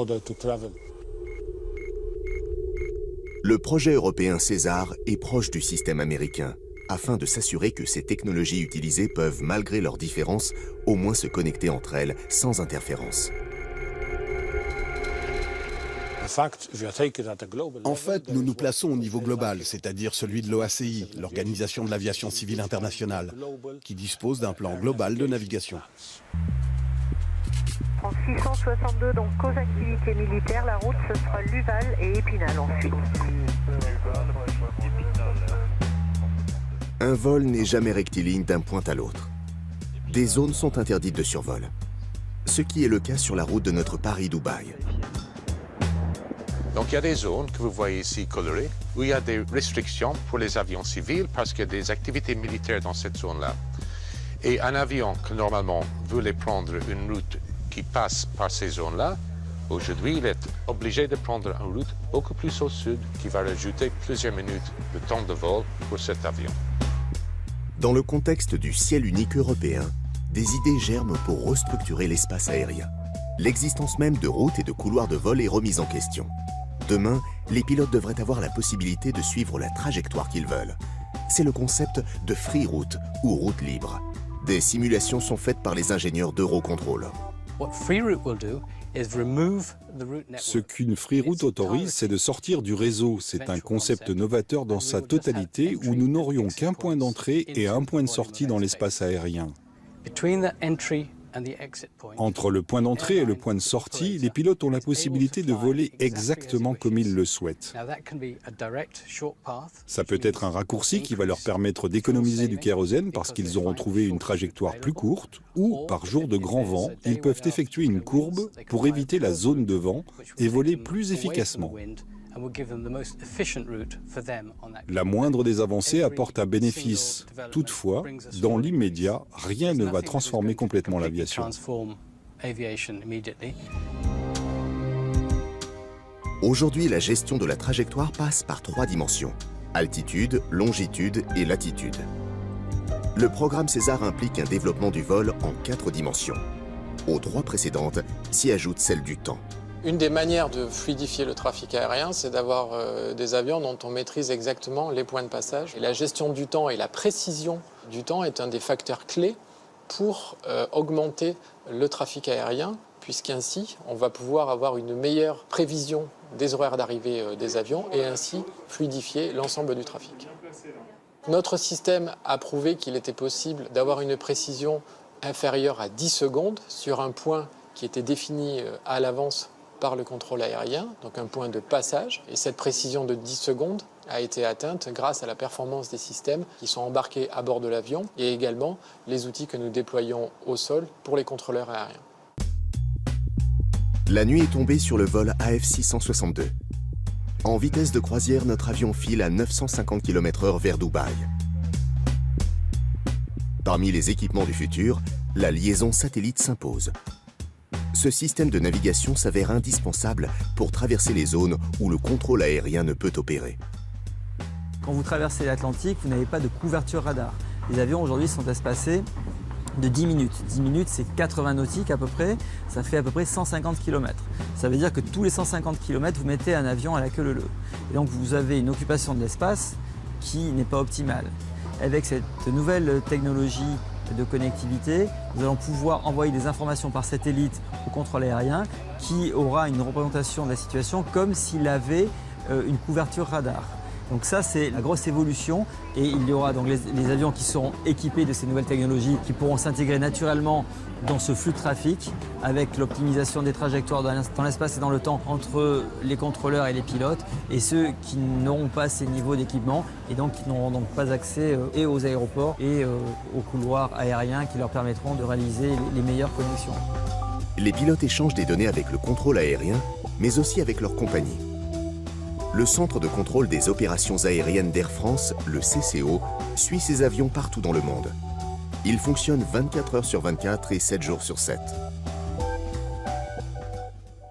Le projet européen César est proche du système américain, afin de s'assurer que ces technologies utilisées peuvent, malgré leurs différences, au moins se connecter entre elles sans interférence. En fait, nous nous plaçons au niveau global, c'est-à-dire celui de l'OACI, l'Organisation de l'aviation civile internationale, qui dispose d'un plan global de navigation. 662, donc aux activités militaires, la route ce sera l'Uval et Épinal ensuite. Un vol n'est jamais rectiligne d'un point à l'autre. Des zones sont interdites de survol, ce qui est le cas sur la route de notre Paris-Dubaï. Donc il y a des zones que vous voyez ici colorées, où il y a des restrictions pour les avions civils parce qu'il y a des activités militaires dans cette zone-là. Et un avion que normalement voulait prendre une route qui passe par ces zones-là Aujourd'hui, il est obligé de prendre une route beaucoup plus au sud qui va rajouter plusieurs minutes de temps de vol pour cet avion. Dans le contexte du ciel unique européen, des idées germent pour restructurer l'espace aérien. L'existence même de routes et de couloirs de vol est remise en question. Demain, les pilotes devraient avoir la possibilité de suivre la trajectoire qu'ils veulent. C'est le concept de free route ou route libre. Des simulations sont faites par les ingénieurs d'Eurocontrol. Ce qu'une free route autorise, c'est de sortir du réseau. C'est un concept novateur dans sa totalité où nous n'aurions qu'un point d'entrée et un point de sortie dans l'espace aérien. Entre le point d'entrée et le point de sortie, les pilotes ont la possibilité de voler exactement comme ils le souhaitent. Ça peut être un raccourci qui va leur permettre d'économiser du kérosène parce qu'ils auront trouvé une trajectoire plus courte, ou, par jour de grand vent, ils peuvent effectuer une courbe pour éviter la zone de vent et voler plus efficacement. La moindre des avancées apporte un bénéfice. Toutefois, dans l'immédiat, rien ne va transformer complètement l'aviation. Aujourd'hui, la gestion de la trajectoire passe par 3 dimensions: altitude, longitude et latitude. Le programme César implique un développement du vol en 4 dimensions. Aux 3 précédentes s'y ajoute celle du temps. Une des manières de fluidifier le trafic aérien, c'est d'avoir des avions dont on maîtrise exactement les points de passage. Et la gestion du temps et la précision du temps est un des facteurs clés pour augmenter le trafic aérien, puisqu'ainsi, on va pouvoir avoir une meilleure prévision des horaires d'arrivée des avions et ainsi fluidifier l'ensemble du trafic. Notre système a prouvé qu'il était possible d'avoir une précision inférieure à 10 secondes sur un point qui était défini à l'avance par le contrôle aérien, donc un point de passage. Et cette précision de 10 secondes a été atteinte grâce à la performance des systèmes qui sont embarqués à bord de l'avion et également les outils que nous déployons au sol pour les contrôleurs aériens. La nuit est tombée sur le vol AF662. En vitesse de croisière, notre avion file à 950 km/h vers Dubaï. Parmi les équipements du futur, la liaison satellite s'impose. Ce système de navigation s'avère indispensable pour traverser les zones où le contrôle aérien ne peut opérer. Quand vous traversez l'Atlantique, vous n'avez pas de couverture radar. Les avions aujourd'hui sont espacés de 10 minutes. 10 minutes, c'est 80 nautiques à peu près. Ça fait à peu près 150 km. Ça veut dire que tous les 150 km, vous mettez un avion à la queue leu-leu. Et donc vous avez une occupation de l'espace qui n'est pas optimale. Avec cette nouvelle technologie de connectivité, nous allons pouvoir envoyer des informations par satellite au contrôle aérien qui aura une représentation de la situation comme s'il avait une couverture radar. Donc ça, c'est la grosse évolution et il y aura donc les avions qui seront équipés de ces nouvelles technologies qui pourront s'intégrer naturellement dans ce flux de trafic avec l'optimisation des trajectoires dans l'espace et dans le temps entre les contrôleurs et les pilotes et ceux qui n'auront pas ces niveaux d'équipement et donc qui n'auront donc pas accès et aux aéroports et aux couloirs aériens qui leur permettront de réaliser les meilleures connexions. Les pilotes échangent des données avec le contrôle aérien, mais aussi avec leurs compagnies. Le Centre de contrôle des opérations aériennes d'Air France, le CCO, suit ses avions partout dans le monde. Il fonctionne 24 heures sur 24 et 7 jours sur 7.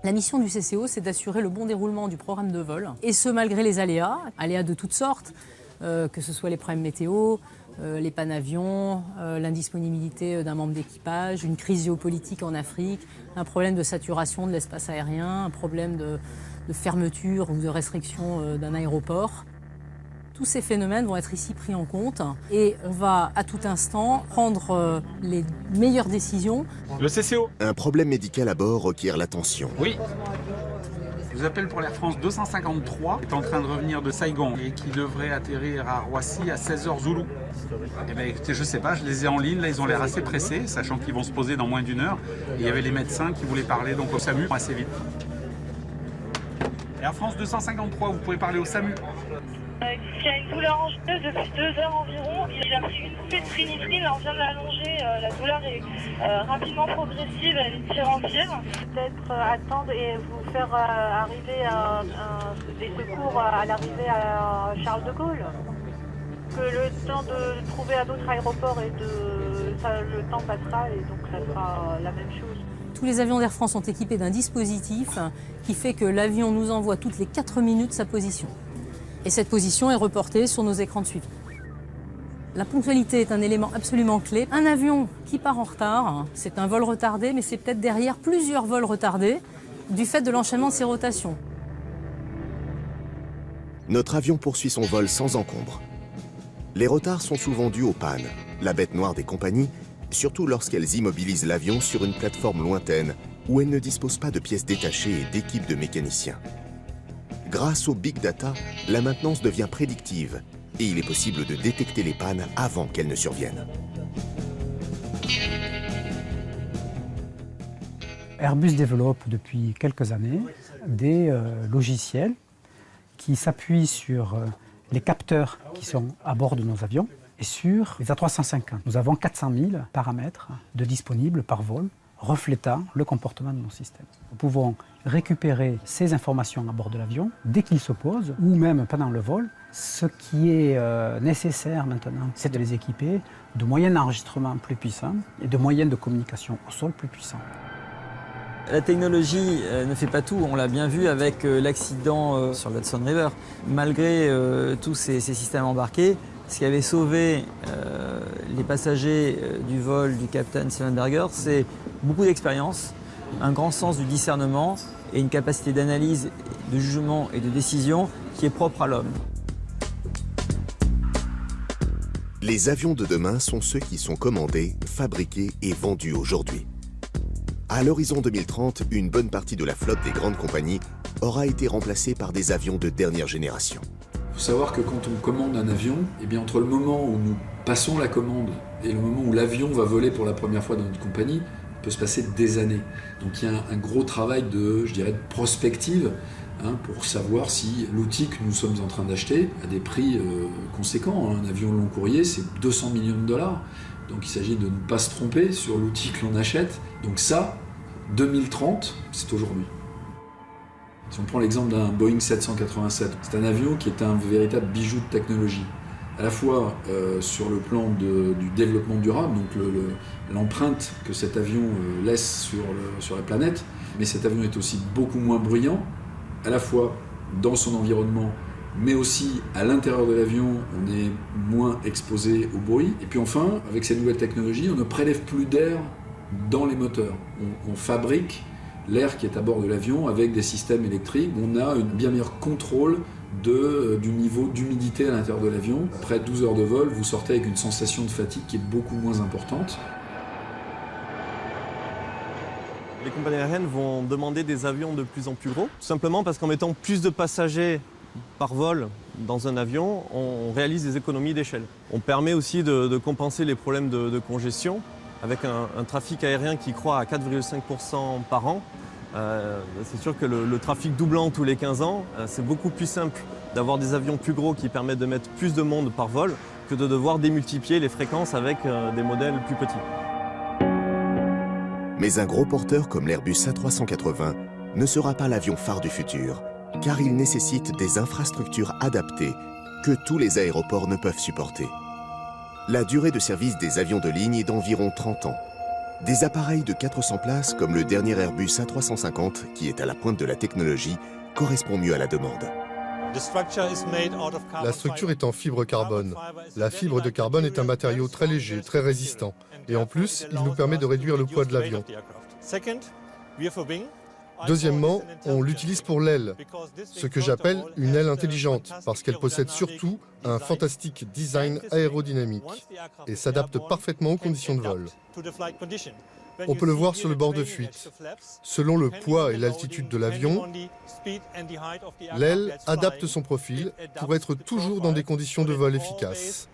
La mission du CCO, c'est d'assurer le bon déroulement du programme de vol, et ce malgré les aléas de toutes sortes, que ce soit les problèmes météo, les pannes avions, l'indisponibilité d'un membre d'équipage, une crise géopolitique en Afrique, un problème de saturation de l'espace aérien, un problème de fermeture ou de restriction d'un aéroport. Tous ces phénomènes vont être ici pris en compte et on va à tout instant prendre les meilleures décisions. Le CCO. Un problème médical à bord requiert l'attention. Oui. Je vous appelle pour l'Air France 253, qui est en train de revenir de Saigon et qui devrait atterrir à Roissy à 16h Zulu. Eh bien écoutez, je sais pas, je les ai en ligne, là ils ont l'air assez pressés, sachant qu'ils vont se poser dans moins d'1 heure. Et il y avait les médecins qui voulaient parler donc au SAMU assez vite. Air France 253, vous pouvez parler au SAMU. Il y a une douleur angineuse depuis 2 heures environ. Il a pris une bouffée de trinithrine, on vient de l'allonger. La douleur est rapidement progressive, elle est de pire en pire. Peut-être attendre et vous faire arriver des secours à l'arrivée à Charles de Gaulle. Que le temps de trouver à d'autres aéroports le temps passera et donc ça sera la même chose. Tous les avions d'Air France sont équipés d'un dispositif qui fait que l'avion nous envoie toutes les 4 minutes sa position. Et cette position est reportée sur nos écrans de suivi. La ponctualité est un élément absolument clé. Un avion qui part en retard, c'est un vol retardé, mais c'est peut-être derrière plusieurs vols retardés du fait de l'enchaînement de ces rotations. Notre avion poursuit son vol sans encombre. Les retards sont souvent dus aux pannes, la bête noire des compagnies, surtout lorsqu'elles immobilisent l'avion sur une plateforme lointaine où elles ne disposent pas de pièces détachées et d'équipes de mécaniciens. Grâce au big data, la maintenance devient prédictive et il est possible de détecter les pannes avant qu'elles ne surviennent. Airbus développe depuis quelques années des logiciels qui s'appuient sur les capteurs qui sont à bord de nos avions et sur les A350. Nous avons 400 000 paramètres de disponibles par vol reflétant le comportement de nos systèmes. Nous pouvons récupérer ces informations à bord de l'avion dès qu'il se pose ou même pendant le vol. Ce qui est nécessaire maintenant, c'est de les équiper de moyens d'enregistrement plus puissants et de moyens de communication au sol plus puissants. La technologie ne fait pas tout, on l'a bien vu avec l'accident sur l'Hudson River. Malgré tous ces systèmes embarqués, ce qui avait sauvé les passagers du vol du capitaine Siebenberger, c'est beaucoup d'expérience, un grand sens du discernement et une capacité d'analyse, de jugement et de décision qui est propre à l'homme. Les avions de demain sont ceux qui sont commandés, fabriqués et vendus aujourd'hui. À l'horizon 2030, une bonne partie de la flotte des grandes compagnies aura été remplacée par des avions de dernière génération. Il faut savoir que quand on commande un avion, eh bien entre le moment où nous passons la commande et le moment où l'avion va voler pour la première fois dans notre compagnie, il peut se passer des années. Donc il y a un gros travail de, je dirais, de prospective pour savoir si l'outil que nous sommes en train d'acheter à des prix conséquents. Un avion long courrier, c'est 200 millions de dollars. Donc il s'agit de ne pas se tromper sur l'outil que l'on achète. Donc ça, 2030, c'est aujourd'hui. Si on prend l'exemple d'un Boeing 787, c'est un avion qui est un véritable bijou de technologie. À la fois sur le plan du développement durable, donc l'empreinte que cet avion laisse sur la planète, mais cet avion est aussi beaucoup moins bruyant, à la fois dans son environnement, mais aussi à l'intérieur de l'avion, on est moins exposé au bruit. Et puis enfin, avec ces nouvelles technologies, on ne prélève plus d'air dans les moteurs. On fabrique l'air qui est à bord de l'avion avec des systèmes électriques. On a un bien meilleur contrôle du niveau d'humidité à l'intérieur de l'avion. Après 12 heures de vol, vous sortez avec une sensation de fatigue qui est beaucoup moins importante. Les compagnies aériennes vont demander des avions de plus en plus gros, tout simplement parce qu'en mettant plus de passagers par vol dans un avion, on réalise des économies d'échelle. On permet aussi de compenser les problèmes de congestion avec un trafic aérien qui croît à 4,5% par an. C'est sûr que le trafic doublant tous les 15 ans, c'est beaucoup plus simple d'avoir des avions plus gros qui permettent de mettre plus de monde par vol que de devoir démultiplier les fréquences avec des modèles plus petits. Mais un gros porteur comme l'Airbus A380 ne sera pas l'avion phare du futur, car il nécessite des infrastructures adaptées que tous les aéroports ne peuvent supporter. La durée de service des avions de ligne est d'environ 30 ans. Des appareils de 400 places, comme le dernier Airbus A350, qui est à la pointe de la technologie, correspond mieux à la demande. La structure est en fibre carbone. La fibre de carbone est un matériau très léger, très résistant. Et en plus, il nous permet de réduire le poids de l'avion. Deuxièmement, on l'utilise pour l'aile, ce que j'appelle une aile intelligente, parce qu'elle possède surtout un fantastique design aérodynamique et s'adapte parfaitement aux conditions de vol. On peut le voir sur le bord de fuite. Selon le poids et l'altitude de l'avion, l'aile adapte son profil pour être toujours dans des conditions de vol efficaces.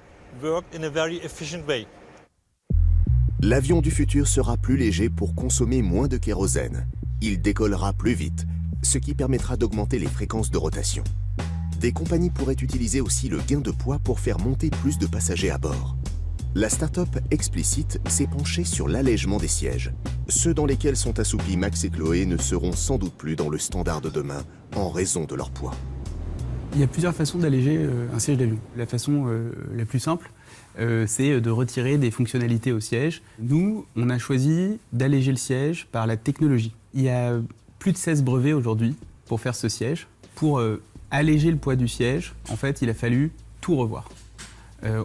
L'avion du futur sera plus léger pour consommer moins de kérosène. Il décollera plus vite, ce qui permettra d'augmenter les fréquences de rotation. Des compagnies pourraient utiliser aussi le gain de poids pour faire monter plus de passagers à bord. La start-up Explicit s'est penchée sur l'allègement des sièges. Ceux dans lesquels sont assoupis Max et Chloé ne seront sans doute plus dans le standard de demain en raison de leur poids. Il y a plusieurs façons d'alléger un siège d'avion. La façon la plus simple, c'est de retirer des fonctionnalités au siège. Nous, on a choisi d'alléger le siège par la technologie. Il y a plus de 16 brevets aujourd'hui pour faire ce siège. Pour alléger le poids du siège, en fait, il a fallu tout revoir.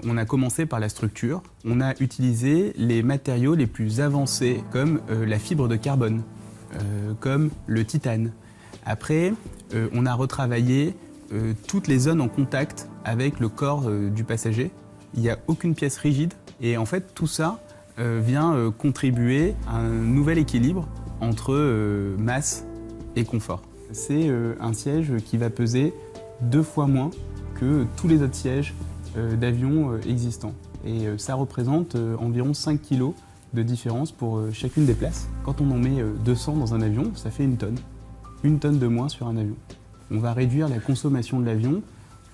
On a commencé par la structure. On a utilisé les matériaux les plus avancés, comme la fibre de carbone, comme le titane. Après, on a retravaillé toutes les zones en contact avec le corps du passager. Il n'y a aucune pièce rigide. Et en fait, tout ça vient contribuer à un nouvel équilibre entre masse et confort. C'est un siège qui va peser 2 fois moins que tous les autres sièges d'avions existants. Et ça représente environ 5 kg de différence pour chacune des places. Quand on en met 200 dans un avion, ça fait 1 tonne. 1 tonne de moins sur un avion. On va réduire la consommation de l'avion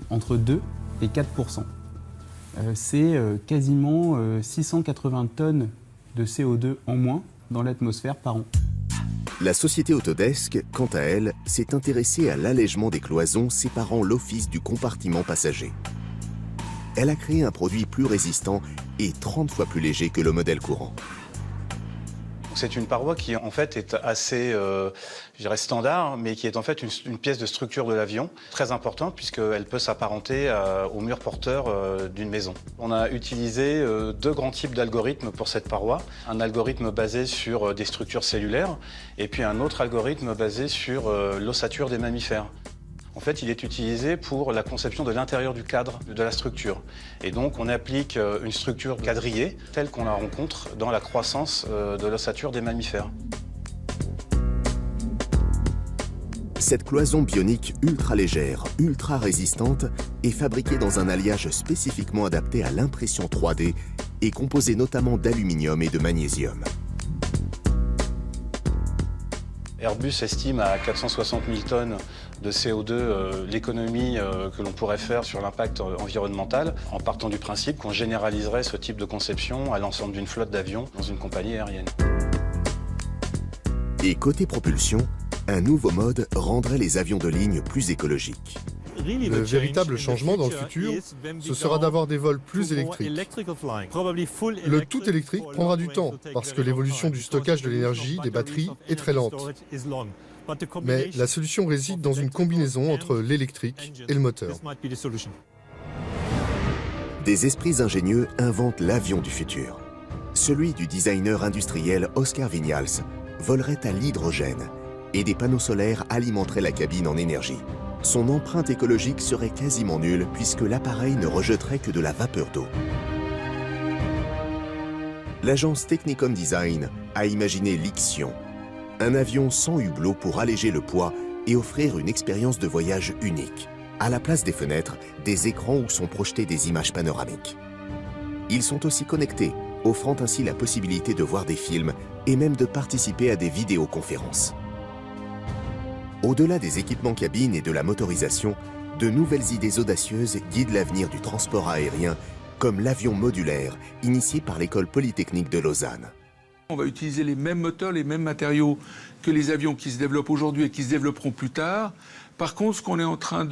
entre 2 et 4%. C'est quasiment 680 tonnes de CO2 en moins dans l'atmosphère par an. La société Autodesk, quant à elle, s'est intéressée à l'allègement des cloisons séparant l'office du compartiment passager. Elle a créé un produit plus résistant et 30 fois plus léger que le modèle courant. C'est une paroi qui en fait est assez, je dirais standard, mais qui est en fait une pièce de structure de l'avion, très importante puisqu'elle peut s'apparenter au mur porteur d'une maison. On a utilisé 2 grands types d'algorithmes pour cette paroi. Un algorithme basé sur des structures cellulaires et puis un autre algorithme basé sur l'ossature des mammifères. En fait, il est utilisé pour la conception de l'intérieur du cadre de la structure. Et donc, on applique une structure quadrillée, telle qu'on la rencontre dans la croissance de l'ossature des mammifères. Cette cloison bionique ultra légère, ultra résistante, est fabriquée dans un alliage spécifiquement adapté à l'impression 3D et composée notamment d'aluminium et de magnésium. Airbus estime à 460 000 tonnes de CO2 l'économie que l'on pourrait faire sur l'impact environnemental en partant du principe qu'on généraliserait ce type de conception à l'ensemble d'une flotte d'avions dans une compagnie aérienne. Et côté propulsion, un nouveau mode rendrait les avions de ligne plus écologiques. Le véritable changement dans le futur, ce sera d'avoir des vols plus électriques. Le tout électrique prendra du temps, parce que l'évolution du stockage de l'énergie des batteries est très lente. Mais la solution réside dans une combinaison entre l'électrique et le moteur. Des esprits ingénieux inventent l'avion du futur. Celui du designer industriel Oscar Vignals volerait à l'hydrogène et des panneaux solaires alimenteraient la cabine en énergie. Son empreinte écologique serait quasiment nulle puisque l'appareil ne rejetterait que de la vapeur d'eau. L'agence Technicom Design a imaginé l'Ixion, un avion sans hublot pour alléger le poids et offrir une expérience de voyage unique. À la place des fenêtres, des écrans où sont projetées des images panoramiques. Ils sont aussi connectés, offrant ainsi la possibilité de voir des films et même de participer à des vidéoconférences. Au-delà des équipements cabines et de la motorisation, de nouvelles idées audacieuses guident l'avenir du transport aérien, comme l'avion modulaire, initié par l'école polytechnique de Lausanne. On va utiliser les mêmes moteurs, les mêmes matériaux que les avions qui se développent aujourd'hui et qui se développeront plus tard. Par contre, ce qu'on est en train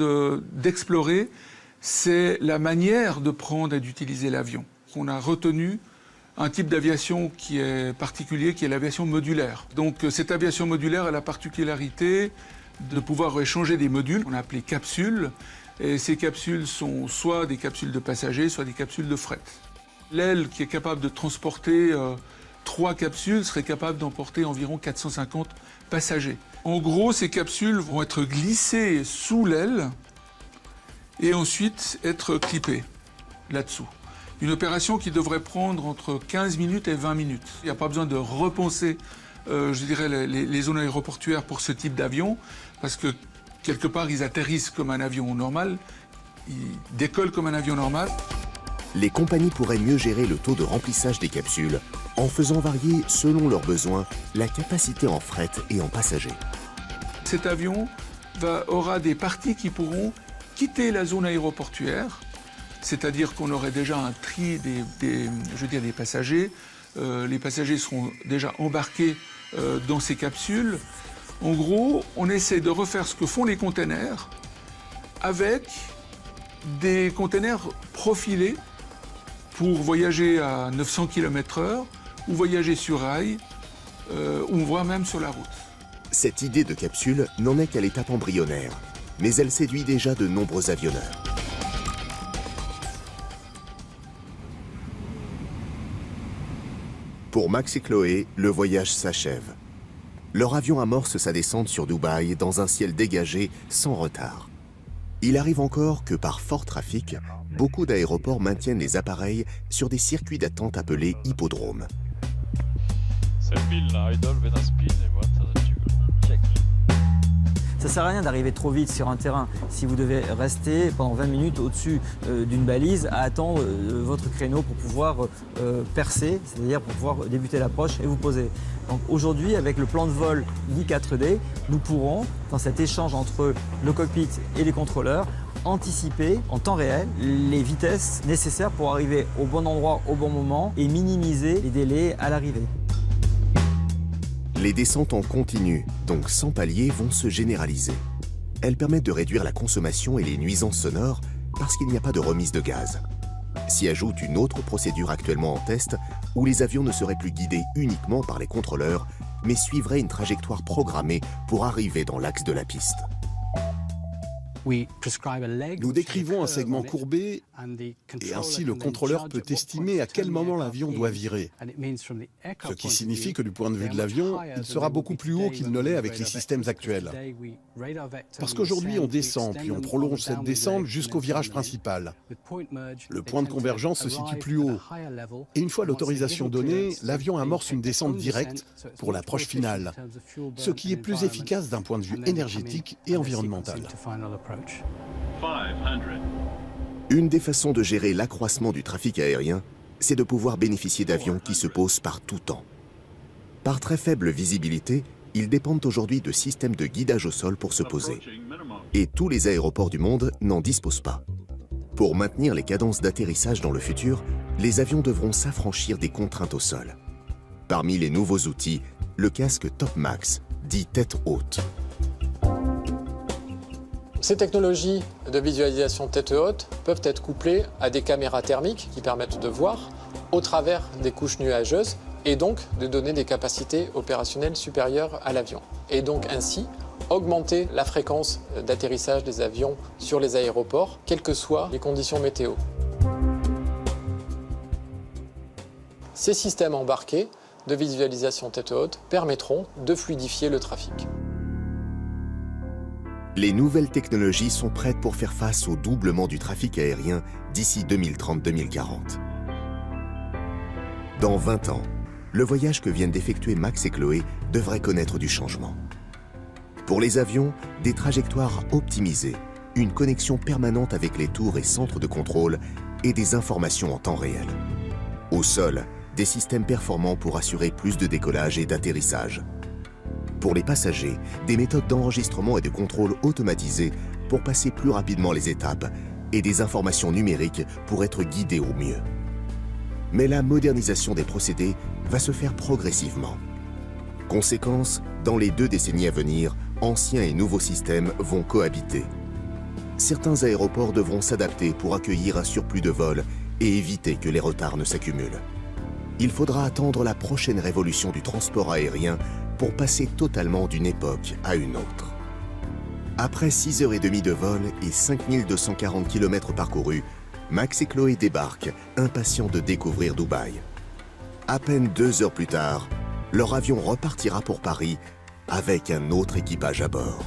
d'explorer, c'est la manière de prendre et d'utiliser l'avion. On a retenu un type d'aviation qui est particulier, qui est l'aviation modulaire. Donc cette aviation modulaire a la particularité de pouvoir échanger des modules qu'on a appelés capsules. Et ces capsules sont soit des capsules de passagers, soit des capsules de fret. L'aile qui est capable de transporter 3 capsules serait capable d'emporter environ 450 passagers. En gros, ces capsules vont être glissées sous l'aile et ensuite être clippées là-dessous. Une opération qui devrait prendre entre 15 minutes et 20 minutes. Il n'y a pas besoin de repenser, je dirais, les zones aéroportuaires pour ce type d'avion, parce que quelque part, ils atterrissent comme un avion normal, ils décollent comme un avion normal. Les compagnies pourraient mieux gérer le taux de remplissage des capsules en faisant varier, selon leurs besoins, la capacité en fret et en passagers. Cet avion aura des parties qui pourront quitter la zone aéroportuaire, c'est-à-dire qu'on aurait déjà un tri des passagers. Les passagers seront déjà embarqués dans ces capsules. En gros, on essaie de refaire ce que font les containers avec des containers profilés pour voyager à 900 km/h ou voyager sur rail ou voire même sur la route. Cette idée de capsule n'en est qu'à l'étape embryonnaire, mais elle séduit déjà de nombreux avionneurs. Pour Max et Chloé, le voyage s'achève. Leur avion amorce sa descente sur Dubaï dans un ciel dégagé sans retard. Il arrive encore que par fort trafic, beaucoup d'aéroports maintiennent les appareils sur des circuits d'attente appelés hippodromes. Ça sert à rien d'arriver trop vite sur un terrain si vous devez rester pendant 20 minutes au-dessus d'une balise à attendre votre créneau pour pouvoir percer, c'est-à-dire pour pouvoir débuter l'approche et vous poser. Donc aujourd'hui, avec le plan de vol I4D, nous pourrons, dans cet échange entre le cockpit et les contrôleurs, anticiper en temps réel les vitesses nécessaires pour arriver au bon endroit au bon moment et minimiser les délais à l'arrivée. Les descentes en continu, donc sans palier, vont se généraliser. Elles permettent de réduire la consommation et les nuisances sonores parce qu'il n'y a pas de remise de gaz. S'y ajoute une autre procédure actuellement en test où les avions ne seraient plus guidés uniquement par les contrôleurs, mais suivraient une trajectoire programmée pour arriver dans l'axe de la piste. Nous décrivons un segment courbé et ainsi le contrôleur peut estimer à quel moment l'avion doit virer. Ce qui signifie que du point de vue de l'avion, il sera beaucoup plus haut qu'il ne l'est avec les systèmes actuels. Parce qu'aujourd'hui on descend, puis on prolonge cette descente jusqu'au virage principal. Le point de convergence se situe plus haut. Et une fois l'autorisation donnée, l'avion amorce une descente directe pour l'approche finale, ce qui est plus efficace d'un point de vue énergétique et environnemental. Une des façons de gérer l'accroissement du trafic aérien, c'est de pouvoir bénéficier d'avions qui se posent par tout temps. Par très faible visibilité, ils dépendent aujourd'hui de systèmes de guidage au sol pour se poser. Et tous les aéroports du monde n'en disposent pas. Pour maintenir les cadences d'atterrissage dans le futur, les avions devront s'affranchir des contraintes au sol. Parmi les nouveaux outils, le casque Top Max, dit tête haute. Ces technologies de visualisation tête haute peuvent être couplées à des caméras thermiques qui permettent de voir au travers des couches nuageuses et donc de donner des capacités opérationnelles supérieures à l'avion. Et donc ainsi augmenter la fréquence d'atterrissage des avions sur les aéroports, quelles que soient les conditions météo. Ces systèmes embarqués de visualisation tête haute permettront de fluidifier le trafic. Les nouvelles technologies sont prêtes pour faire face au doublement du trafic aérien d'ici 2030-2040. Dans 20 ans, le voyage que viennent d'effectuer Max et Chloé devrait connaître du changement. Pour les avions, des trajectoires optimisées, une connexion permanente avec les tours et centres de contrôle et des informations en temps réel. Au sol, des systèmes performants pour assurer plus de décollage et d'atterrissage. Pour les passagers, des méthodes d'enregistrement et de contrôle automatisées pour passer plus rapidement les étapes et des informations numériques pour être guidés au mieux. Mais la modernisation des procédés va se faire progressivement. Conséquence, dans les 2 décennies à venir, anciens et nouveaux systèmes vont cohabiter. Certains aéroports devront s'adapter pour accueillir un surplus de vols et éviter que les retards ne s'accumulent. Il faudra attendre la prochaine révolution du transport aérien pour passer totalement d'une époque à une autre. Après 6h30 de vol et 5240 km parcourus, Max et Chloé débarquent, impatients de découvrir Dubaï. À peine 2 heures plus tard, leur avion repartira pour Paris avec un autre équipage à bord.